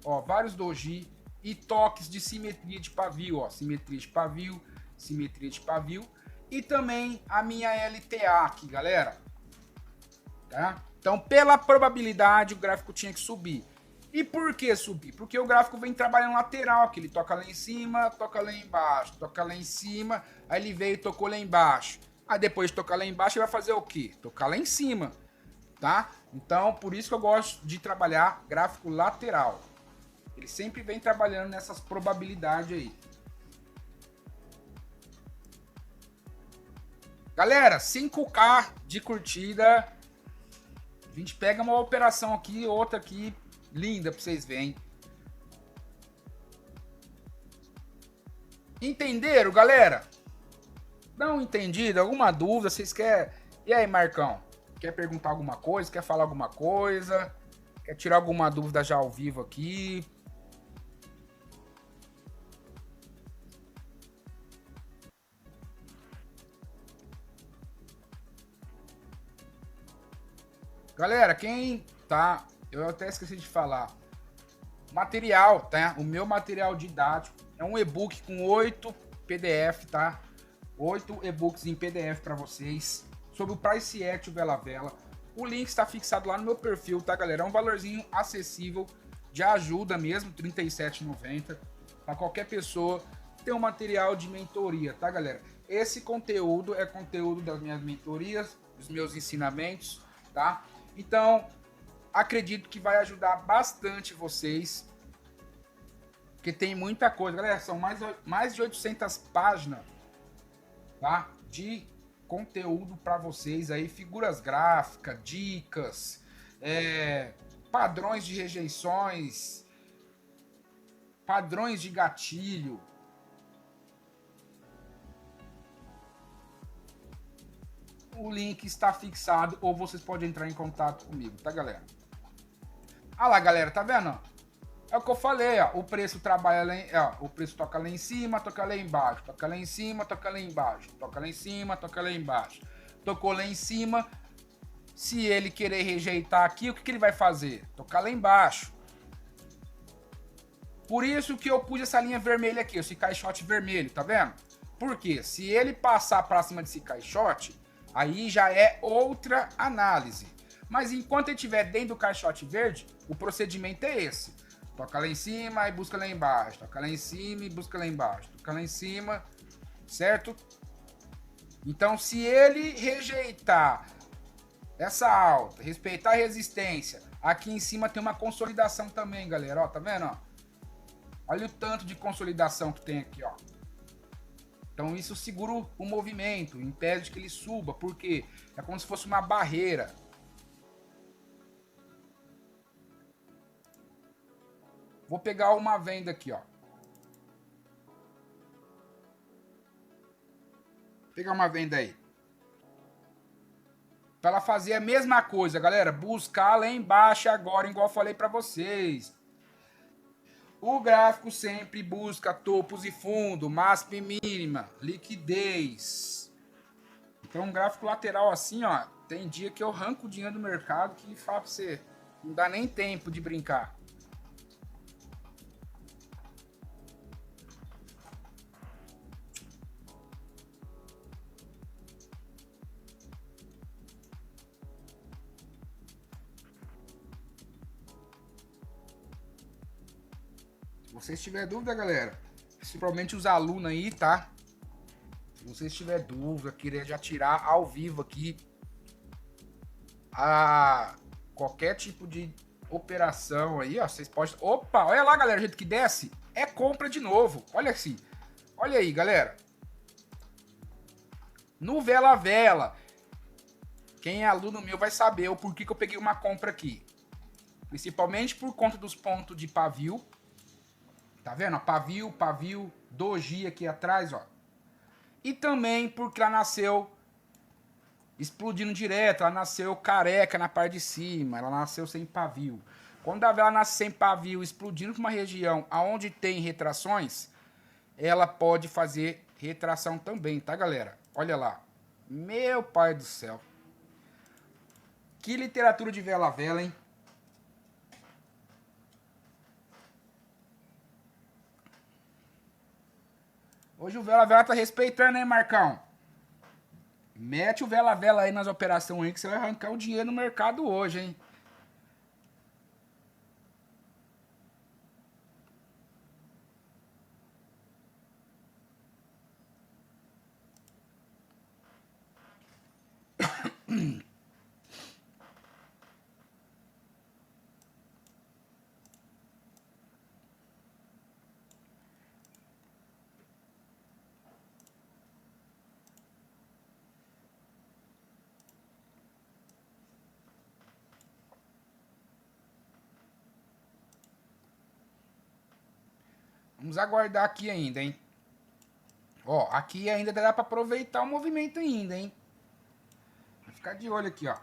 Speaker 1: ó, vários doji e toques de simetria de pavio, ó, simetria de pavio e também a minha LTA aqui, galera. Tá? Então, pela probabilidade, o gráfico tinha que subir. E por que subir? Porque o gráfico vem trabalhando lateral, que ele toca lá em cima, toca lá embaixo, toca lá em cima, aí ele veio e tocou lá embaixo. Aí depois de tocar lá embaixo, ele vai fazer o quê? Tocar lá em cima, tá? Então, por isso que eu gosto de trabalhar gráfico lateral. Ele sempre vem trabalhando nessas probabilidades aí. Galera, 5K de curtida. A gente pega uma operação aqui, outra aqui, linda pra vocês verem. Entenderam, galera? Não entendido? Alguma dúvida? Vocês querem... E aí, Marcão? Quer perguntar alguma coisa? Quer falar alguma coisa? Quer tirar alguma dúvida já ao vivo aqui? Galera, quem tá... Eu até esqueci de falar. Material, tá? O meu material didático é um e-book com 8 PDF, tá? 8 e-books em PDF para vocês sobre o Price Action Vela Vela. O link está fixado lá no meu perfil, tá, galera? É um valorzinho acessível, de ajuda mesmo, R$ 37,90 para qualquer pessoa ter um material de mentoria, tá, galera? Esse conteúdo é conteúdo das minhas mentorias, dos meus ensinamentos, tá? Então, acredito que vai ajudar bastante vocês, porque tem muita coisa, galera. São mais de 800 páginas, tá? De conteúdo para vocês aí, figuras gráficas, dicas, padrões de rejeições, padrões de gatilho. O link está fixado ou vocês podem entrar em contato comigo, tá, galera? Ah lá, galera, tá vendo? É o que eu falei, ó. O preço trabalha lá, ó. O preço toca lá em cima, toca lá embaixo, toca lá em cima, toca lá embaixo, toca lá em cima, toca lá embaixo. Tocou lá em cima. Se ele querer rejeitar aqui, o que, que ele vai fazer? Tocar lá embaixo. Por isso que eu pus essa linha vermelha aqui, esse caixote vermelho, tá vendo? Por quê? Se ele passar pra cima desse caixote, aí já é outra análise. Mas enquanto ele estiver dentro do caixote verde, o procedimento é esse. Toca lá em cima e busca lá embaixo. Toca lá em cima e busca lá embaixo. Toca lá em cima certo? Então, se ele rejeitar essa alta, respeitar a resistência, aqui em cima tem uma consolidação também, galera, ó, tá vendo, ó? Olha o tanto de consolidação que tem aqui, ó. Então isso segura o movimento, impede que ele suba, porque é como se fosse uma barreira. Vou pegar uma venda aqui, ó. Vou pegar uma venda aí. Para ela fazer a mesma coisa, galera. Buscar lá embaixo agora, igual eu falei para vocês. O gráfico sempre busca topos e fundo, máxima e mínima, liquidez. Então um gráfico lateral assim, ó, tem dia que eu arranco o dinheiro do mercado que fala pra você, não dá nem tempo de brincar. Se vocês tiverem dúvida, galera, principalmente os alunos aí, tá? Se vocês tiverem dúvida, querer já tirar ao vivo aqui a qualquer tipo de operação aí, ó, vocês podem... Opa, olha lá, galera, o jeito que desce é compra de novo. Olha assim. Olha aí, galera. No Vela Vela. Quem é aluno meu vai saber o porquê que eu peguei uma compra aqui. Principalmente por conta dos pontos de pavio. Tá vendo? Pavio, pavio, doji aqui atrás, ó. E também porque ela nasceu explodindo direto, ela nasceu careca na parte de cima, ela nasceu sem pavio. Quando a vela nasce sem pavio, explodindo para uma região onde tem retrações, ela pode fazer retração também, tá, galera? Olha lá. Meu pai do céu. Que literatura de Vela Vela, hein? Hoje o Vela Vela tá respeitando, hein, Marcão? Mete o Vela Vela aí nas operações aí que você vai arrancar o dinheiro no mercado hoje, hein? Vamos aguardar aqui ainda, hein? Ó, aqui ainda dá pra aproveitar o movimento ainda, hein? Vai ficar de olho aqui, ó.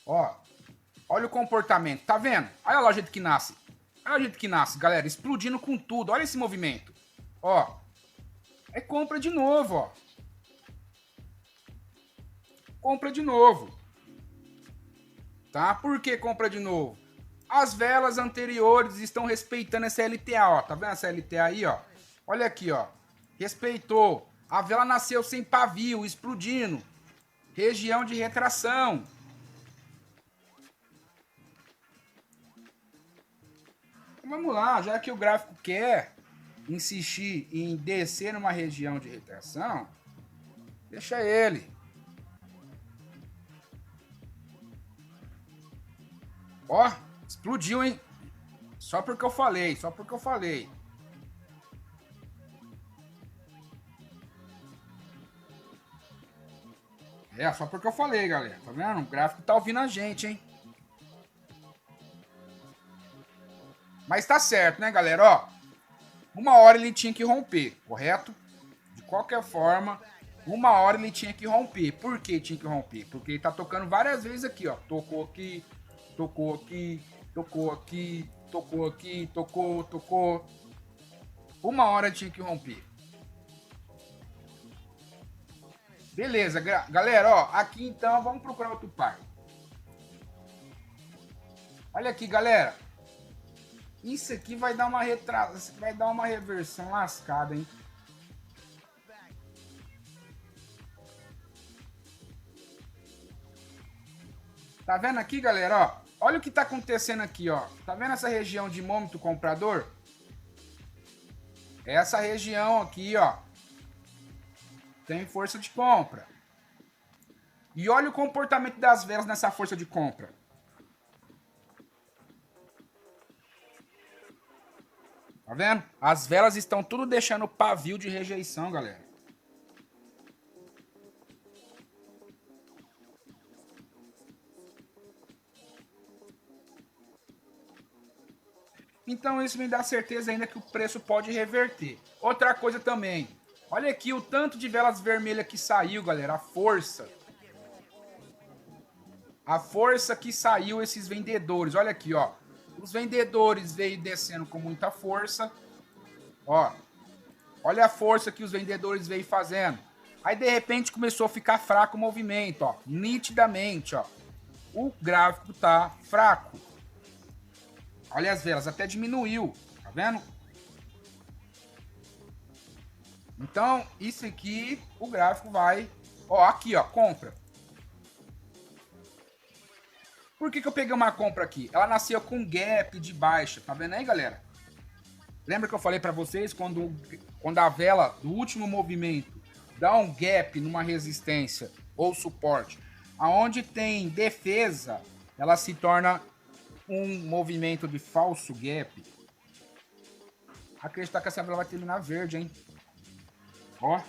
Speaker 1: Ó, olha o comportamento, tá vendo? Olha lá o jeito que nasce. Olha o jeito que nasce, galera, explodindo com tudo. Olha esse movimento. Ó, é compra de novo, ó. Compra de novo. Tá? Por que compra de novo? As velas anteriores estão respeitando essa LTA, ó. Tá vendo essa LTA aí, ó? Olha aqui, ó. Respeitou. A vela nasceu sem pavio, explodindo. Região de retração. Então, vamos lá, já que o gráfico quer insistir em descer numa região de retração, deixa ele. Ó, explodiu, hein? Só porque eu falei, só porque eu falei. É, só porque eu falei, galera. Tá vendo? O gráfico tá ouvindo a gente, hein? Mas tá certo, né, galera? Ó, uma hora ele tinha que romper, correto? De qualquer forma, uma hora ele tinha que romper. Por que tinha que romper? Porque ele tá tocando várias vezes aqui, ó. Tocou aqui, tocou aqui, tocou aqui, tocou aqui, tocou, tocou. Uma hora tinha que romper. Beleza, galera, ó, aqui então vamos procurar outro par. Olha aqui, galera. Isso aqui vai dar uma vai dar uma reversão lascada, hein? Tá vendo aqui, galera, ó? Olha o que tá acontecendo aqui, ó. Tá vendo essa região de mômetro comprador? Essa região aqui, ó, tem força de compra. E olha o comportamento das velas nessa força de compra. Tá vendo? As velas estão tudo deixando pavio de rejeição, galera. Então isso me dá certeza ainda que o preço pode reverter. Outra coisa também. Olha aqui o tanto de velas vermelhas que saiu, galera. A força. A força que saiu esses vendedores. Olha aqui, ó. Os vendedores veio descendo com muita força. Ó. Olha a força que os vendedores veio fazendo. Aí de repente começou a ficar fraco o movimento, ó. Nitidamente, ó. O gráfico tá fraco. Olha as velas, até diminuiu. Tá vendo? Então, isso aqui, o gráfico vai... Ó, aqui, ó, compra. Por que eu peguei uma compra aqui? Ela nasceu com gap de baixa. Tá vendo aí, galera? Lembra que eu falei para vocês quando a vela do último movimento dá um gap numa resistência ou suporte, aonde tem defesa, ela se torna um movimento de falso gap. Acreditar que essa vela vai terminar verde, hein? Ó.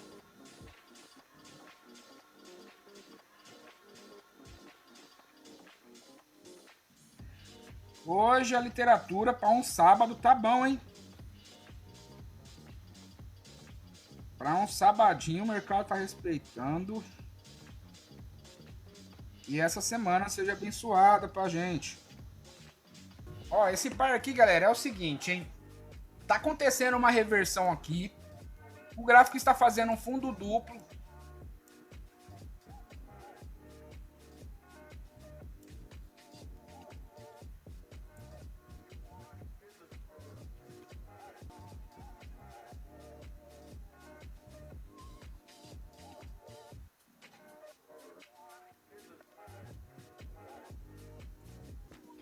Speaker 1: Hoje a literatura para um sábado tá bom, hein? Para um sabadinho o mercado tá respeitando. E essa semana seja abençoada pra gente. Ó, esse par aqui, galera, é o seguinte, hein? Tá acontecendo uma reversão aqui. O gráfico está fazendo um fundo duplo.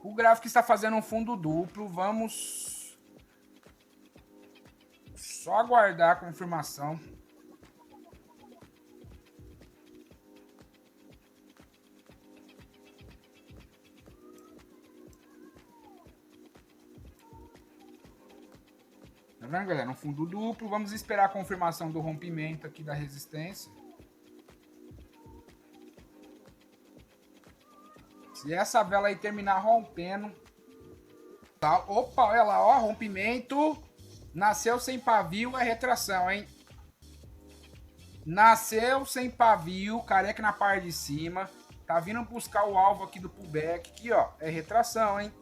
Speaker 1: O gráfico está fazendo um fundo duplo. Vamos só aguardar a confirmação. Tá vendo, galera? Um fundo duplo. Vamos esperar a confirmação do rompimento aqui da resistência. Se essa vela aí terminar rompendo... Tá, opa, olha lá, ó, rompimento. Nasceu sem pavio, é retração, hein? Nasceu sem pavio, careca na parte de cima. Tá vindo buscar o alvo aqui do pullback. Aqui, ó, é retração, hein?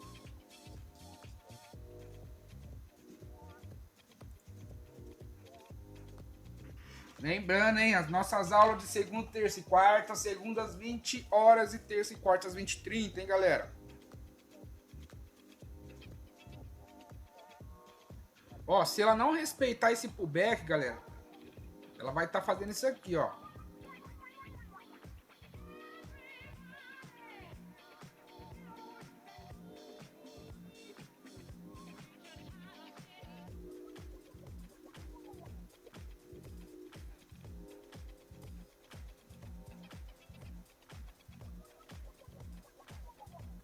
Speaker 1: Lembrando, hein, as nossas aulas de segunda, terça e quarta, segundas 20 horas e terça e quartas 20h30, hein, galera? Ó, se ela não respeitar esse pullback, galera, ela vai estar fazendo isso aqui, ó.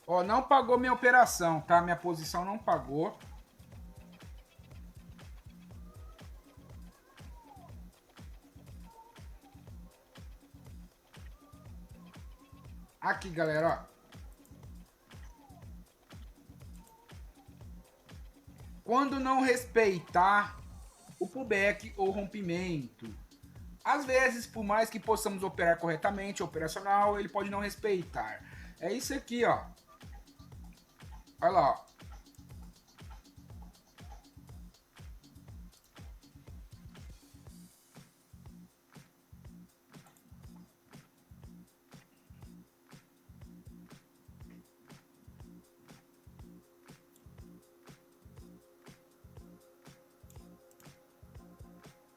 Speaker 1: Ó, não pagou minha operação, tá? Minha posição não pagou. Aqui, galera, ó. Quando não respeitar o pullback ou rompimento. Às vezes, por mais que possamos operar corretamente, operacional, ele pode não respeitar. É isso aqui, ó. Olha lá, ó.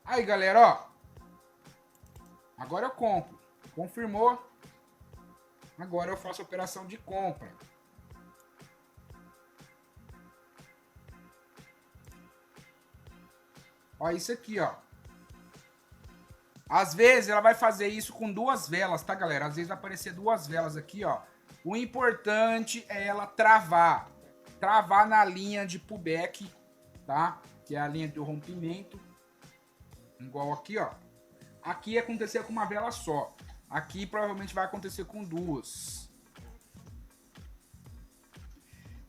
Speaker 1: Aí, galera, ó. Agora eu compro. Confirmou. Agora eu faço a operação de compra. Ó, isso aqui, ó. Às vezes ela vai fazer isso com 2 velas, tá, galera? Às vezes vai aparecer 2 velas aqui, ó. O importante é ela travar. Travar na linha de pullback, tá? Que é a linha do rompimento. Igual aqui, ó. Aqui aconteceu com uma vela só. Aqui provavelmente vai acontecer com 2.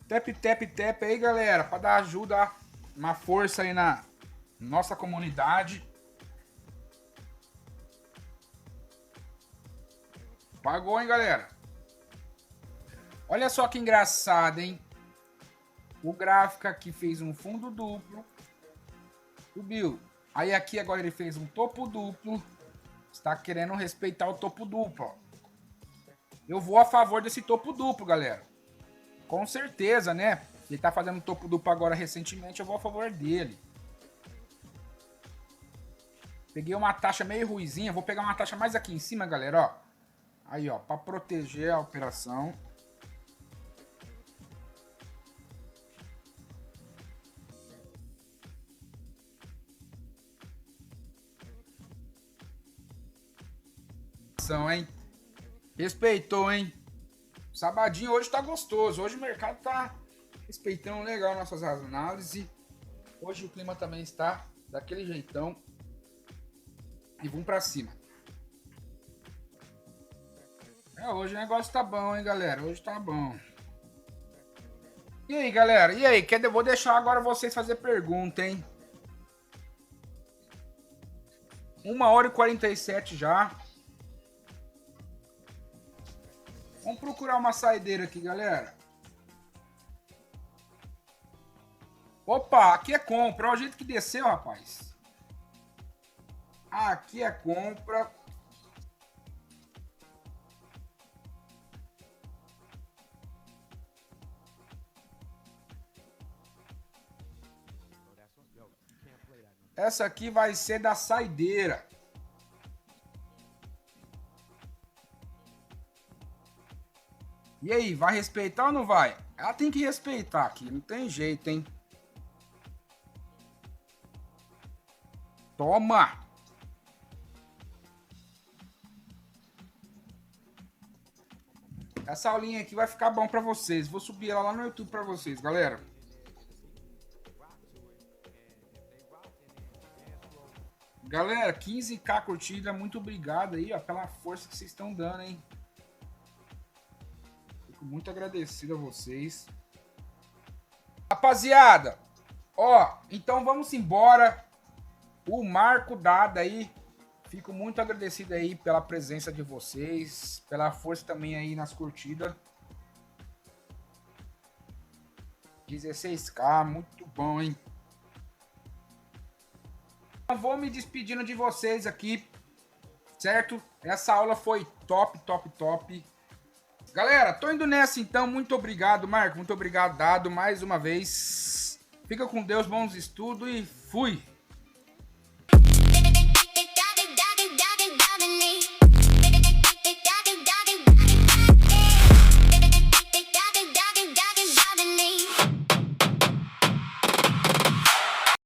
Speaker 1: Tap, tap, tap aí, galera. Pra dar ajuda, uma força aí na nossa comunidade. Pagou, hein, galera? Olha só que engraçado, hein? O gráfico aqui fez um fundo duplo. Subiu. Aí aqui agora ele fez um topo duplo. Está querendo respeitar o topo duplo, ó. Eu vou a favor desse topo duplo, galera. Com certeza, né? Ele tá fazendo topo duplo agora recentemente, eu vou a favor dele. Peguei uma taxa meio ruizinha, vou pegar uma taxa mais aqui em cima, galera, ó. Aí, ó, para proteger a operação. Hein? Respeitou, hein? Sabadinho hoje tá gostoso. Hoje o mercado tá respeitando legal nossas análises. Hoje o clima também está daquele jeitão. E vamos pra cima. Hoje o negócio tá bom, hein, galera? Hoje tá bom. E aí, galera? E aí? Vou deixar agora vocês fazer pergunta, hein? 1h47 já. Vamos procurar uma saideira aqui, galera. Opa, aqui é compra. Olha o jeito que desceu, rapaz. Aqui é compra. Essa aqui vai ser da saideira. E aí, vai respeitar ou não vai? Ela tem que respeitar aqui, não tem jeito, hein? Toma! Essa aulinha aqui vai ficar bom pra vocês. Vou subir ela lá no YouTube pra vocês, galera. Galera, 15k curtida. Muito obrigado aí, ó, pela força que vocês estão dando, hein? Fico muito agradecido a vocês. Rapaziada, ó, então vamos embora. O marco dado aí. Fico muito agradecido aí pela presença de vocês, pela força também aí nas curtidas. 16k, muito bom, hein? Eu vou me despedindo de vocês aqui, certo? Essa aula foi top, top, top. Galera, tô indo nessa então. Muito obrigado, Marco. Muito obrigado, Dado, mais uma vez. Fica com Deus, bons estudos e fui!